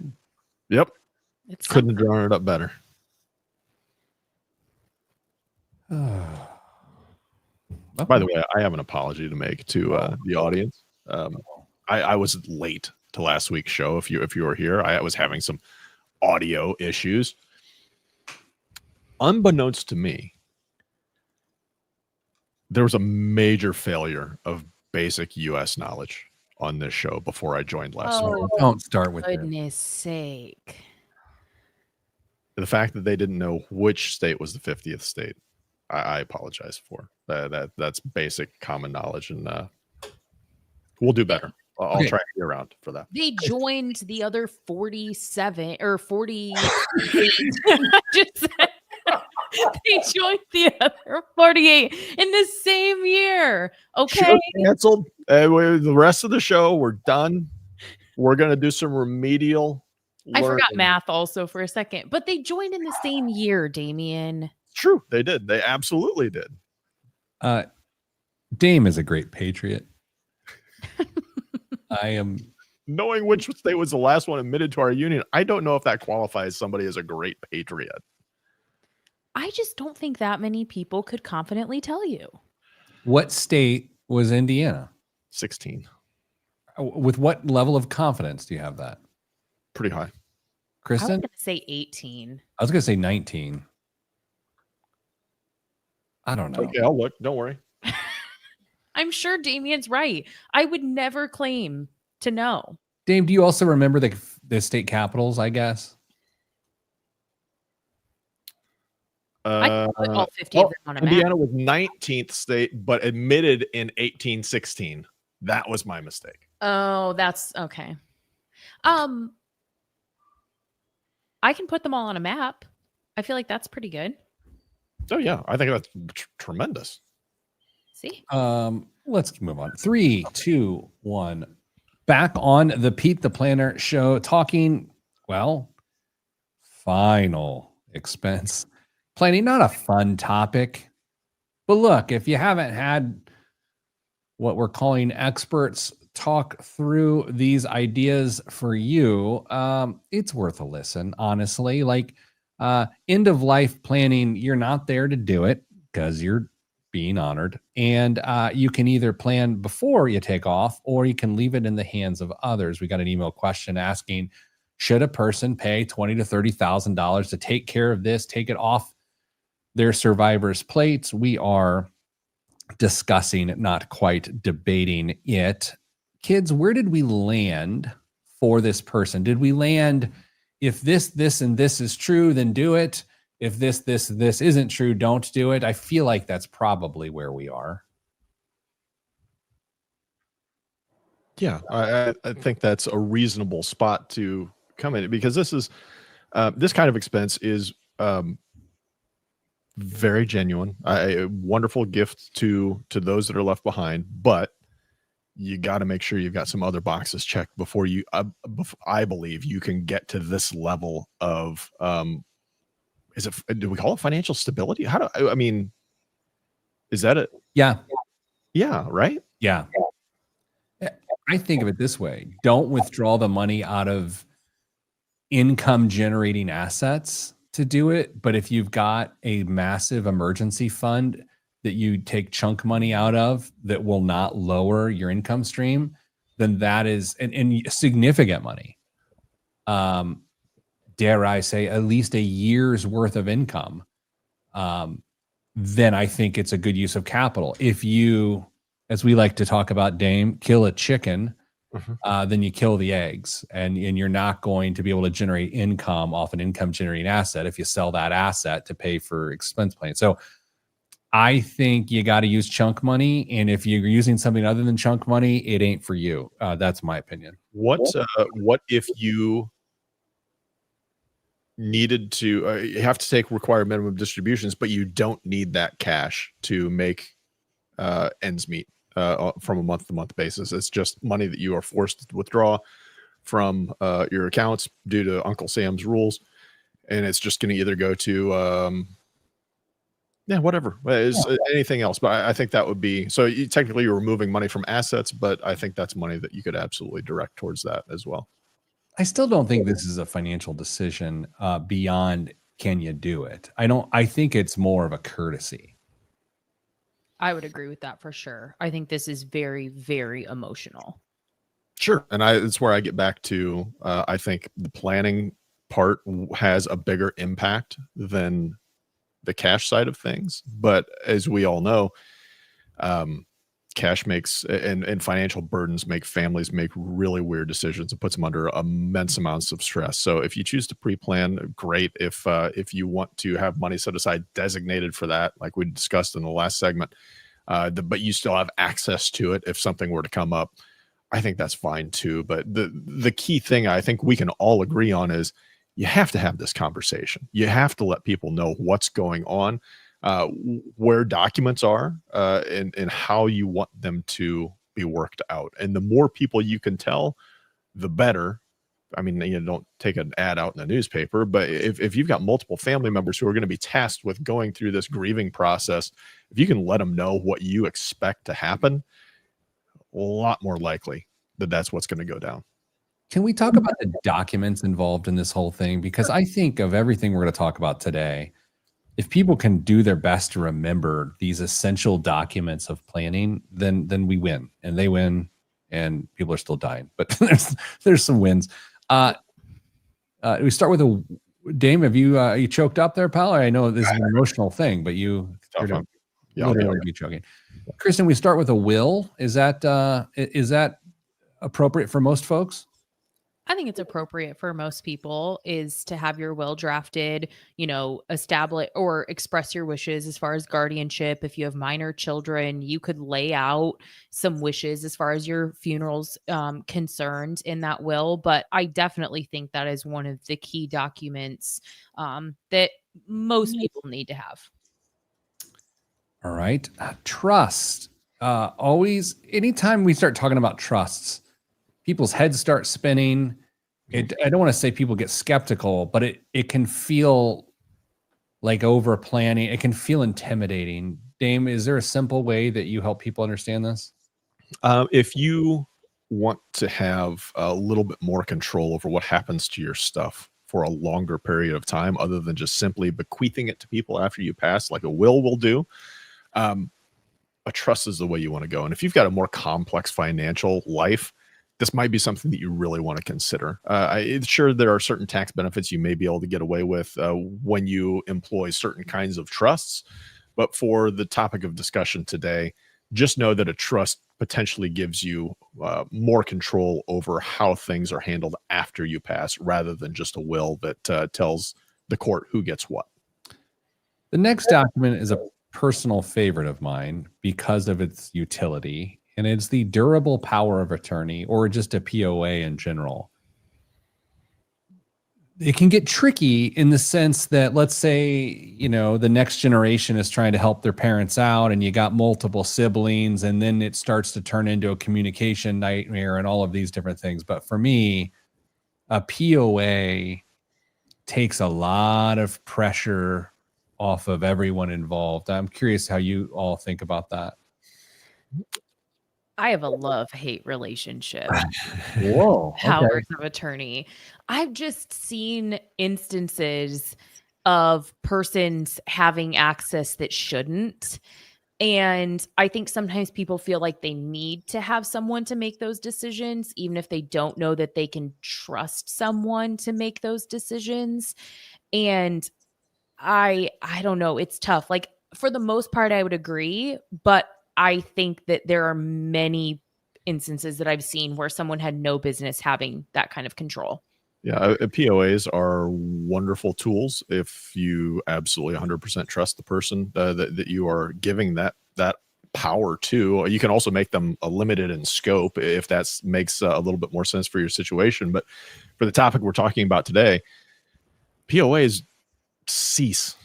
Yep. Couldn't have drawn it up better. By the way, I have an apology to make to the audience. I was late to last week's show. If you were here, I was having some audio issues. Unbeknownst to me, there was a major failure of basic U.S. knowledge on this show before I joined last week. Don't start with goodness sake. The fact that they didn't know which state was the 50th state, I apologize for. That's basic common knowledge, and we'll do better. I'll try to be around for that. They joined the other 47 or 40. They joined the other 48 in the same year. Okay. Show canceled. The rest of the show, we're done. We're going to do some remedial I forgot math also for a second, but they joined in the same year, Damian. True. They did. They absolutely did. Dame is a great patriot. I am. Knowing which state was the last one admitted to our union, I don't know if that qualifies somebody as a great patriot. I just don't think that many people could confidently tell you. What state was Indiana? 16. With what level of confidence do you have that? Pretty high. I was Kristen? going to say 18. I was going to say 19. I don't know. Okay, I'll look. Don't worry. I'm sure Damian's right. I would never claim to know. Dame, do you also remember the state capitals, I guess? I can put all 50 of them on a map. Indiana was 19th state, but admitted in 1816. That was my mistake. Oh, that's okay. I can put them all on a map. I feel like that's pretty good. Oh yeah, I think that's tremendous. See? Let's move on. 3, 2, 1. Back on the Pete the Planner show, talking, well, final expense planning. Not a fun topic, but look, if you haven't had what we're calling experts talk through these ideas for you, it's worth a listen, honestly. Like end of life planning, you're not there to do it because you're being honored, and you can either plan before you take off or you can leave it in the hands of others. We got an email question asking, should a person pay $20,000 to $30,000 to take care of this, take it off their survivor's plates? We are discussing, not quite debating it. Kids, where did we land for this person? Did we land, if this, and this is true, then do it. If this isn't true, don't do it. I feel like that's probably where we are. Yeah, I think that's a reasonable spot to come in, because this is this kind of expense is very genuine, a wonderful gift to those that are left behind, but you got to make sure you've got some other boxes checked before you I believe you can get to this level of do we call it financial stability? I mean, is that it? Yeah. Yeah, right? Yeah. I think of it this way. Don't withdraw the money out of income generating assets to do it. But if you've got a massive emergency fund that you take chunk money out of that will not lower your income stream, then that is and significant money. Dare I say, at least a year's worth of income, then I think it's a good use of capital. If you, as we like to talk about, Dame, kill a chicken, then you kill the eggs, and you're not going to be able to generate income off an income generating asset if you sell that asset to pay for expense planning. So I think you got to use chunk money, and if you're using something other than chunk money, it ain't for you. That's my opinion. What if you needed to you have to take required minimum distributions, but you don't need that cash to make ends meet from a month-to-month basis? It's just money that you are forced to withdraw from your accounts due to Uncle Sam's rules, and it's just going to either go to whatever is anything else. But I think that would be, so technically you're removing money from assets, but I think that's money that you could absolutely direct towards that as well. I still don't think this is a financial decision beyond can you do it. I think it's more of a courtesy. I would agree with that for sure. I think this is very, very emotional. Sure. And it's where I get back to, I think the planning part has a bigger impact than the cash side of things. But as we all know, cash makes and financial burdens make families make really weird decisions. It puts them under immense amounts of stress. So if you choose to pre-plan, great. If you want to have money set aside designated for that, like we discussed in the last segment, but you still have access to it if something were to come up, I think that's fine too. But the key thing I think we can all agree on is you have to have this conversation. You have to let people know what's going on, where documents are, and how you want them to be worked out. And the more people you can tell, the better. I mean, you don't take an ad out in the newspaper, but if you've got multiple family members who are going to be tasked with going through this grieving process, if you can let them know what you expect to happen, a lot more likely that that's what's going to go down. Can we talk about the documents involved in this whole thing? Because I think of everything we're going to talk about today, if people can do their best to remember these essential documents of planning, then we win, and they win, and people are still dying. But there's some wins. We start with Dame. Have you choked up there, pal? I know this is an emotional thing, but you. Yeah, literally be choking. Kristen, we start with a will. Is that appropriate for most folks? I think it's appropriate for most people is to have your will drafted, establish or express your wishes as far as guardianship. If you have minor children, you could lay out some wishes as far as your funeral's concerned in that will. But I definitely think that is one of the key documents that most people need to have. All right. Trust. Always, anytime we start talking about trusts, people's heads start spinning. I don't want to say people get skeptical, but it can feel like over planning. It can feel intimidating. Dame, is there a simple way that you help people understand this? If you want to have a little bit more control over what happens to your stuff for a longer period of time, other than just simply bequeathing it to people after you pass, like a will do, a trust is the way you want to go. And if you've got a more complex financial life, this might be something that you really want to consider. Sure, there are certain tax benefits you may be able to get away with when you employ certain kinds of trusts. But for the topic of discussion today, just know that a trust potentially gives you more control over how things are handled after you pass, rather than just a will that tells the court who gets what. The next document is a personal favorite of mine because of its utility, and it's the durable power of attorney, or just a POA in general. It can get tricky in the sense that, let's say, the next generation is trying to help their parents out and you got multiple siblings, and then it starts to turn into a communication nightmare and all of these different things. But for me, a POA takes a lot of pressure off of everyone involved. I'm curious how you all think about that. I have a love-hate relationship. Whoa. Powers of attorney. I've just seen instances of persons having access that shouldn't. And I think sometimes people feel like they need to have someone to make those decisions, even if they don't know that they can trust someone to make those decisions. And I don't know. It's tough. Like, for the most part, I would agree, but I think that there are many instances that I've seen where someone had no business having that kind of control. Yeah, POAs are wonderful tools if you absolutely 100% trust the person that you are giving that power to. You can also make them limited in scope if that makes a little bit more sense for your situation. But for the topic we're talking about today, POAs cease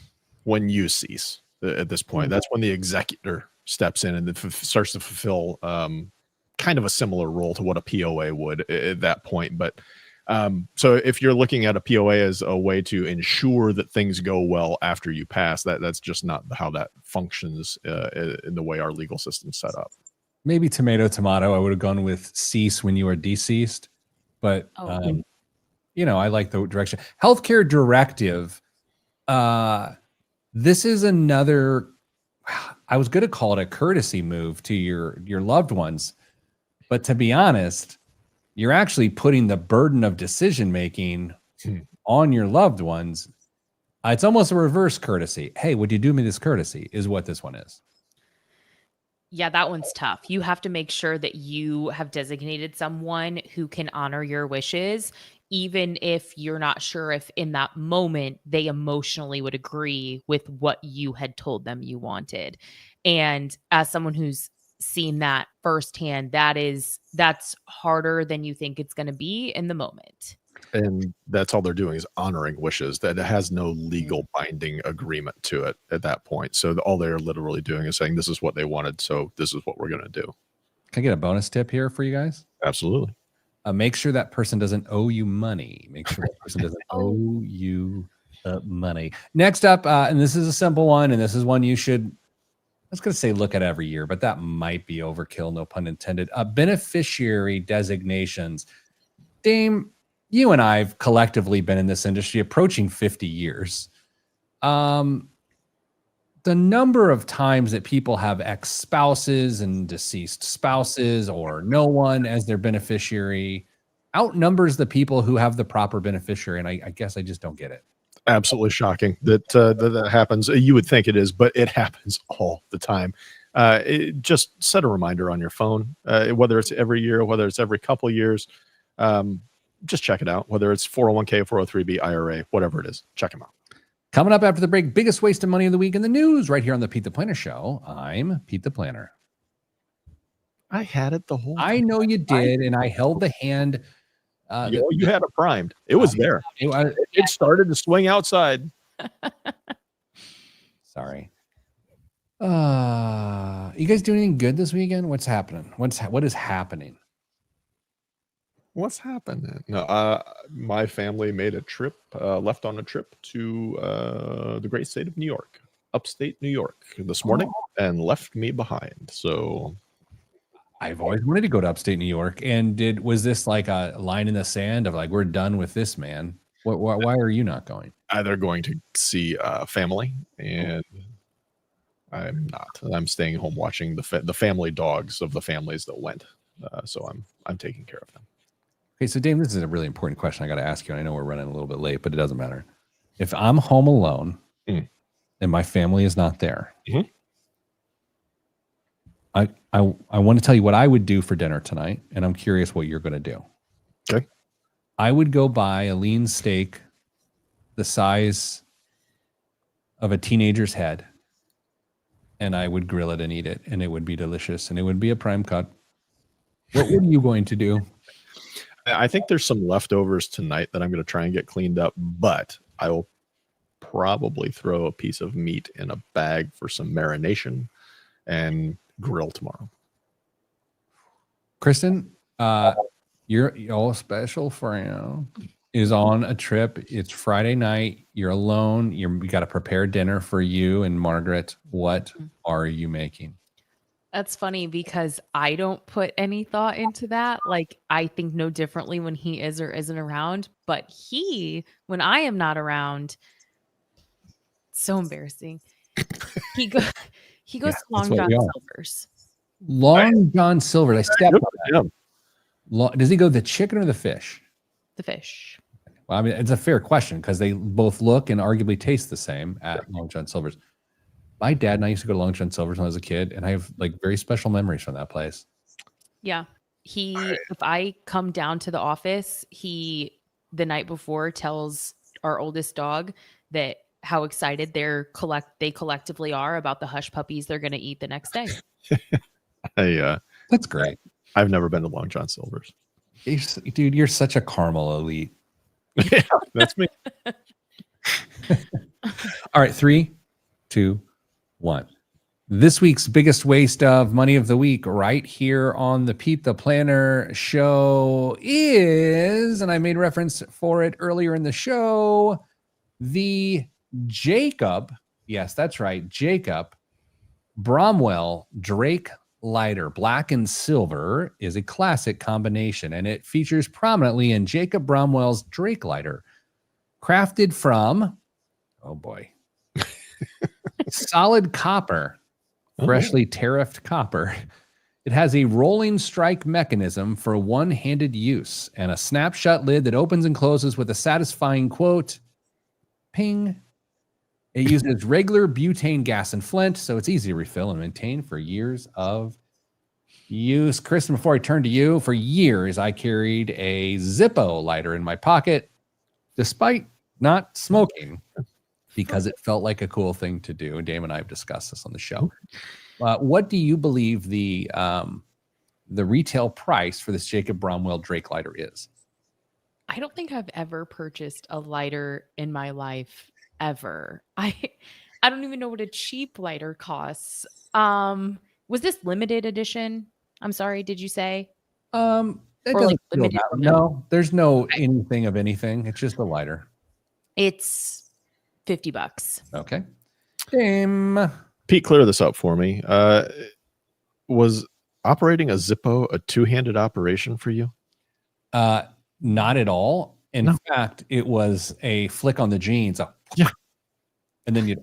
when you cease at this point. That's when the executor steps in and starts to fulfill kind of a similar role to what a POA would at that point. But so if you're looking at a POA as a way to ensure that things go well after you pass, that's just not how that functions in the way our legal system's set up. Maybe tomato. I would have gone with cease when you are deceased, but I like the direction. Healthcare directive. This is another, I was going to call it a courtesy move to your loved ones, but to be honest, you're actually putting the burden of decision-making on your loved ones. It's almost a reverse courtesy. Hey, would you do me this courtesy is what this one is. Yeah, that one's tough. You have to make sure that you have designated someone who can honor your wishes, even if you're not sure if in that moment they emotionally would agree with what you had told them you wanted. And as someone who's seen that firsthand, that's harder than you think it's going to be in the moment. And that's all they're doing is honoring wishes. That it has no legal binding agreement to it at that point. So all they're literally doing is saying, this is what they wanted, so this is what we're going to do. Can I get a bonus tip here for you guys? Absolutely. Make sure that person doesn't owe you money. Make sure that person doesn't owe you money. Next up, and this is a simple one, and this is one you should, I was going to say look at every year, but that might be overkill, no pun intended. Beneficiary designations. Dame, you and I have collectively been in this industry approaching 50 years. The number of times that people have ex-spouses and deceased spouses or no one as their beneficiary outnumbers the people who have the proper beneficiary. And I guess I just don't get it. Absolutely shocking that happens. You would think it is, but it happens all the time. Just set a reminder on your phone, whether it's every year, whether it's every couple of years. Just check it out, whether it's 401k, 403b, IRA, whatever it is. Check them out. Coming up after the break, biggest waste of money of the week in the news right here on the Pete the Planner Show. I'm Pete the Planner. I had it the whole time. I know you did, and I held the hand. You had it primed. It was there. It started to swing outside. Sorry. You guys doing anything good this weekend? What's happening? What is happening? What's happening? No, my family made a trip, left on a trip to the great state of New York, upstate New York this morning, and left me behind. So I've always wanted to go to upstate New York. And was this like a line in the sand of like, we're done with this, man? Why are you not going? They're going to see family, and I'm not. I'm staying home watching the family dogs of the families that went. So I'm taking care of them. Okay, so Dave, this is a really important question I got to ask you. I know we're running a little bit late, but it doesn't matter. If I'm home alone and my family is not there, I want to tell you what I would do for dinner tonight, and I'm curious what you're going to do. Okay. I would go buy a lean steak the size of a teenager's head, and I would grill it and eat it, and it would be delicious, and it would be a prime cut. What are you going to do? I think there's some leftovers tonight that I'm going to try and get cleaned up, but I will probably throw a piece of meat in a bag for some marination and grill tomorrow. Kristen, your special friend is on a trip. It's Friday night. You're alone. You got to prepare dinner for you and Margaret. What are you making? That's funny because I don't put any thought into that. Like, I think no differently when he is or isn't around. But when I am not around, so embarrassing. He goes to Long John Silver's. Long John Silver's. I stepped on that. Does he go the chicken or the fish? The fish. Well, I mean, it's a fair question because they both look and arguably taste the same at Long John Silver's. My dad and I used to go to Long John Silver's when I was a kid, and I have like very special memories from that place. Yeah. If I come down to the office, the night before tells our oldest dog that how excited they collectively are about the hush puppies they're going to eat the next day. That's great. I've never been to Long John Silver's. Dude, you're such a caramel elite. Yeah, that's me. All right, 3, 2, 1. This week's biggest waste of money of the week right here on the Pete the Planner Show is, and I made reference for it earlier in the show, the Jacob, yes, that's right, Jacob Bromwell Drake lighter. Black and silver is a classic combination, and it features prominently in Jacob Bromwell's Drake lighter, crafted from, oh boy, solid copper, freshly tariffed copper. It has a rolling strike mechanism for one-handed use and a snapshot lid that opens and closes with a satisfying quote, ping. It uses regular butane gas and flint, so it's easy to refill and maintain for years of use. Kristen, before I turn to you, for years I carried a Zippo lighter in my pocket, despite not smoking, because it felt like a cool thing to do. And Damian and I have discussed this on the show. What do you believe the retail price for this Jacob Bromwell Drake lighter is? I don't think I've ever purchased a lighter in my life ever. I don't even know what a cheap lighter costs. Was this limited edition? I'm sorry, did you say? Or like limited? No, there's no anything of anything. It's just a lighter. It's $50. Okay. Dame. Pete, clear this up for me. Was operating a Zippo a two-handed operation for you? Not at all. In fact, it was a flick on the jeans. And then you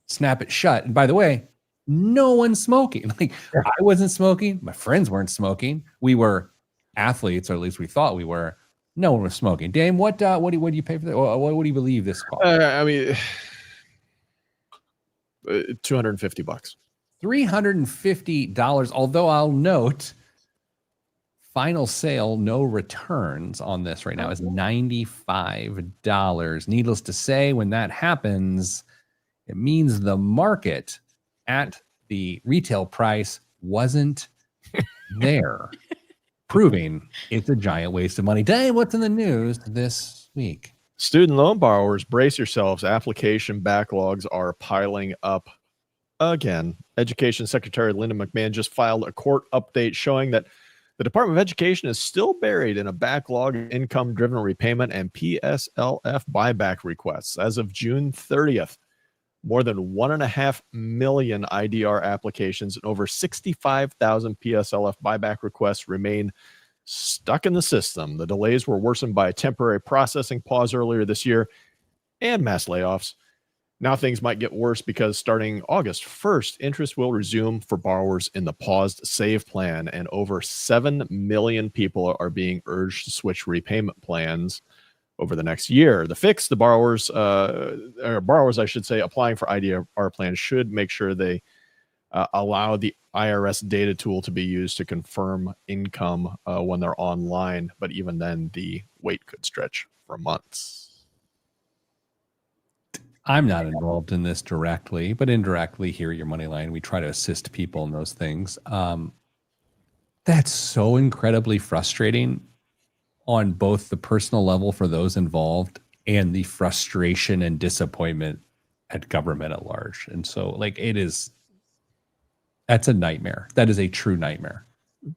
snap it shut. And by the way, no one's smoking. Like, I wasn't smoking. My friends weren't smoking. We were athletes, or at least we thought we were. No one was smoking. Dame, what do you pay for that? What do you believe this cost? I mean, $250. $350. Although I'll note, final sale, no returns on this right now is $95. Needless to say, when that happens, it means the market at the retail price wasn't there, proving it's a giant waste of money. Dave, what's in the news this week? Student loan borrowers, brace yourselves. Application backlogs are piling up again. Education Secretary Linda McMahon just filed a court update showing that the Department of Education is still buried in a backlog of income-driven repayment and PSLF buyback requests. As of June 30th, more than 1.5 million IDR applications and over 65,000 PSLF buyback requests remain stuck in the system. The delays were worsened by a temporary processing pause earlier this year and mass layoffs. Now things might get worse because starting August 1st, interest will resume for borrowers in the paused SAVE plan, and over 7 million people are being urged to switch repayment plans over the next year. The fix, the borrowers, I should say, applying for IDR plans should make sure they allow the IRS data tool to be used to confirm income when they're online. But even then, the wait could stretch for months. I'm not involved in this directly, but indirectly here at Your Money Line, we try to assist people in those things. That's so incredibly frustrating on both the personal level for those involved and the frustration and disappointment at government at large. And so like that's a nightmare. That is a true nightmare.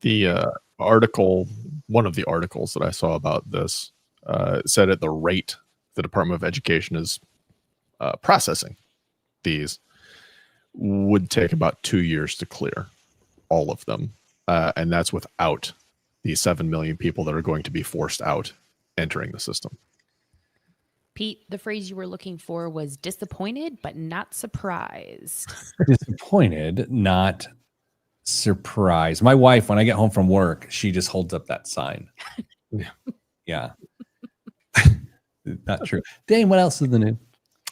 The article, one of the articles that I saw about this said at the rate the Department of Education is processing these would take about 2 years to clear all of them. And that's without the 7 million people that are going to be forced out entering the system. Pete, the phrase you were looking for was disappointed, but not surprised. Disappointed, not surprised. My wife, when I get home from work, she just holds up that sign. Yeah. Not true. Dane, what else is the news?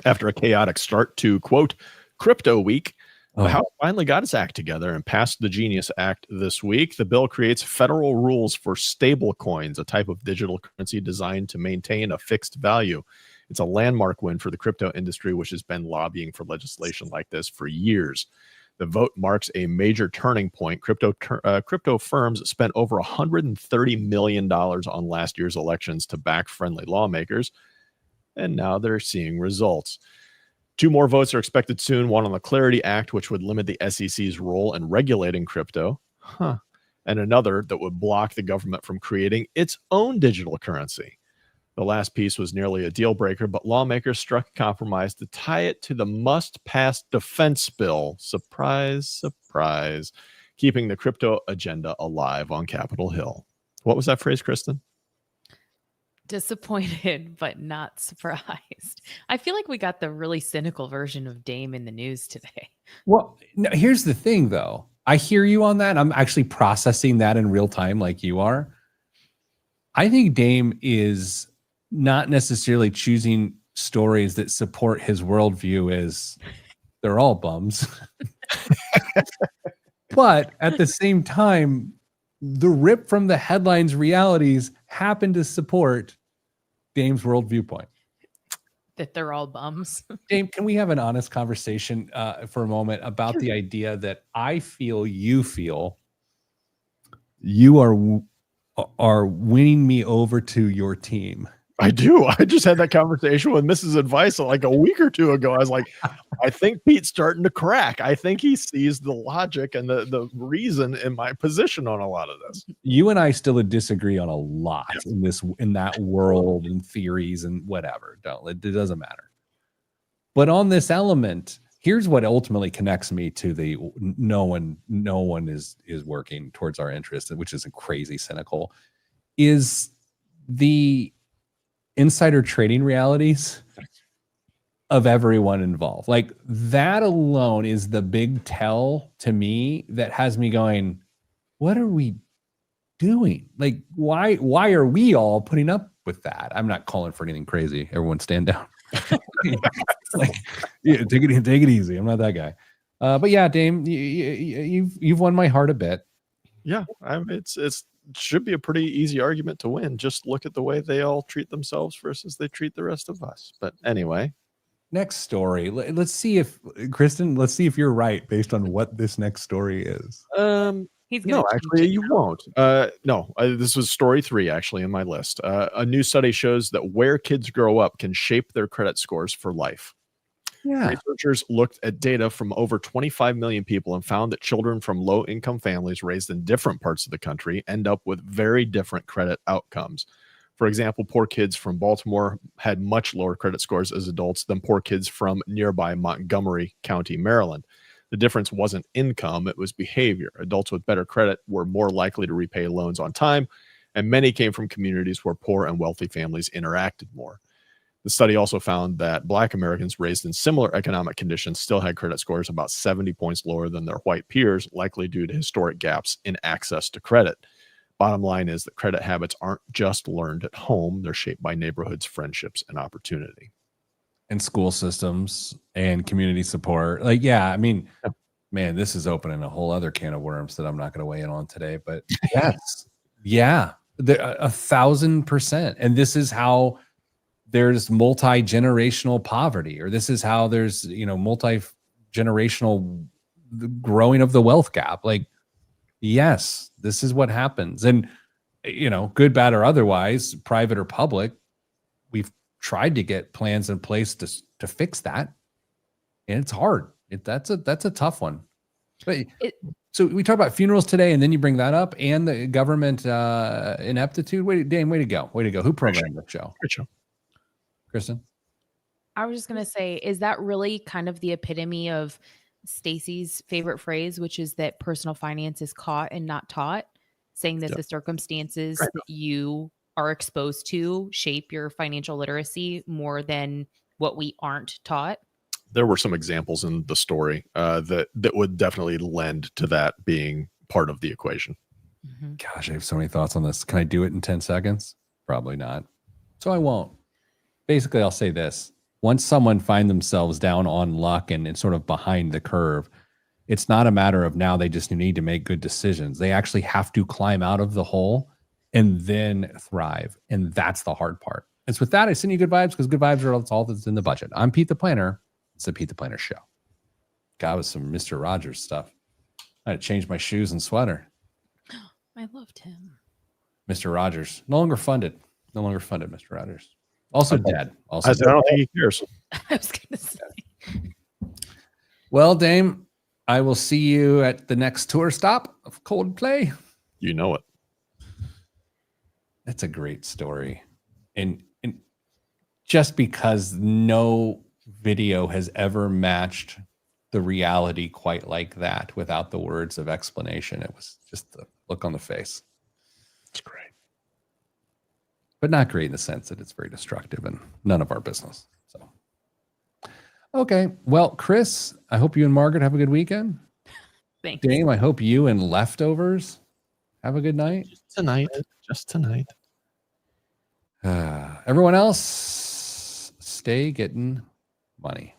After a chaotic start to, quote, crypto week, the House finally got its act together and passed the Genius Act this week. The bill creates federal rules for stable coins, a type of digital currency designed to maintain a fixed value. It's a landmark win for the crypto industry, which has been lobbying for legislation like this for years. The vote marks a major turning point. Crypto firms spent over $130 million on last year's elections to back friendly lawmakers, and now they're seeing results. 2 more votes are expected soon, one on the Clarity Act, which would limit the SEC's role in regulating crypto, and another that would block the government from creating its own digital currency. The last piece was nearly a deal breaker, but lawmakers struck a compromise to tie it to the must-pass defense bill. Surprise, surprise, keeping the crypto agenda alive on Capitol Hill. What was that phrase, Kristen? Disappointed, but not surprised. I feel like we got the really cynical version of Dame in the news today. Well, no, here's the thing, though. I hear you on that. I'm actually processing that in real time like you are. I think Dame is not necessarily choosing stories that support his worldview as they're all bums. But at the same time, the rip from the headlines realities happen to support Dame's world viewpoint. That they're all bums. Dame, can we have an honest conversation for a moment about the idea that I feel you are winning me over to your team? I do. I just had that conversation with Mrs. Advice like a week or 2 ago. I was like, I think Pete's starting to crack. I think he sees the logic and the reason in my position on a lot of this. You and I still disagree on a lot in that world and theories and whatever. It doesn't matter. But on this element, here's what ultimately connects me to the no one is working towards our interest, which is crazy cynical, is the insider trading realities of everyone involved. Like that alone is the big tell to me that has me going, what are we doing? Like why are we all putting up with that. I'm not calling for anything crazy. Everyone stand down. Like, yeah, take it easy. I'm not that guy. But yeah, Dame, you've won my heart a bit. Yeah, it's should be a pretty easy argument to win. Just look at the way they all treat themselves versus they treat the rest of us. But anyway, next story. Let's see if Kristen. Let's see if you're right based on what this next story is. He's gonna no, actually, you won't. No, this was story 3 actually in my list. A new study shows that where kids grow up can shape their credit scores for life. Yeah. Researchers looked at data from over 25 million people and found that children from low-income families raised in different parts of the country end up with very different credit outcomes. For example, poor kids from Baltimore had much lower credit scores as adults than poor kids from nearby Montgomery County, Maryland. The difference wasn't income, it was behavior. Adults with better credit were more likely to repay loans on time, and many came from communities where poor and wealthy families interacted more. The study also found that Black Americans raised in similar economic conditions still had credit scores about 70 points lower than their white peers, likely due to historic gaps in access to credit. Bottom line is that credit habits aren't just learned at home, they're shaped by neighborhoods, friendships, and opportunity. And school systems and community support. Like, yeah, I mean, man, this is opening a whole other can of worms that I'm not going to weigh in on today. But yes, yeah, 1,000%. And this is how there's multi-generational poverty, or this is how there's, multi-generational growing of the wealth gap. Like, yes, this is what happens. And, good, bad, or otherwise, private or public, we've tried to get plans in place to fix that. And it's hard. That's a tough one. But so we talk about funerals today, and then you bring that up and the government ineptitude. Dame, way to go. Way to go. Who programmed the show? Good show. Kristen? I was just going to say, is that really kind of the epitome of Stacy's favorite phrase, which is that personal finance is caught and not taught, saying that the circumstances that you are exposed to shape your financial literacy more than what we aren't taught? There were some examples in the story that would definitely lend to that being part of the equation. Mm-hmm. Gosh, I have so many thoughts on this. Can I do it in 10 seconds? Probably not. So I won't. Basically, I'll say this. Once someone find themselves down on luck and it's sort of behind the curve, it's not a matter of now they just need to make good decisions. They actually have to climb out of the hole and then thrive. And that's the hard part. And so with that, I send you good vibes, because good vibes are all that's in the budget. I'm Pete the Planner. It's the Pete the Planner Show. God, with some Mr. Rogers stuff. I had to change my shoes and sweater. I loved him. Mr. Rogers. No longer funded. No longer funded, Mr. Rogers. Also dead. Also I don't think he cares. I was going to say. Well, Dame, I will see you at the next tour stop of Coldplay. You know it. That's a great story. And just because no video has ever matched the reality quite like that without the words of explanation, it was just the look on the face. It's great. But not great in the sense that it's very destructive and none of our business. So, okay. Well, Chris, I hope you and Margaret have a good weekend. Thanks. Dame, I hope you and Leftovers have a good night. Just tonight. Everyone else, stay getting money.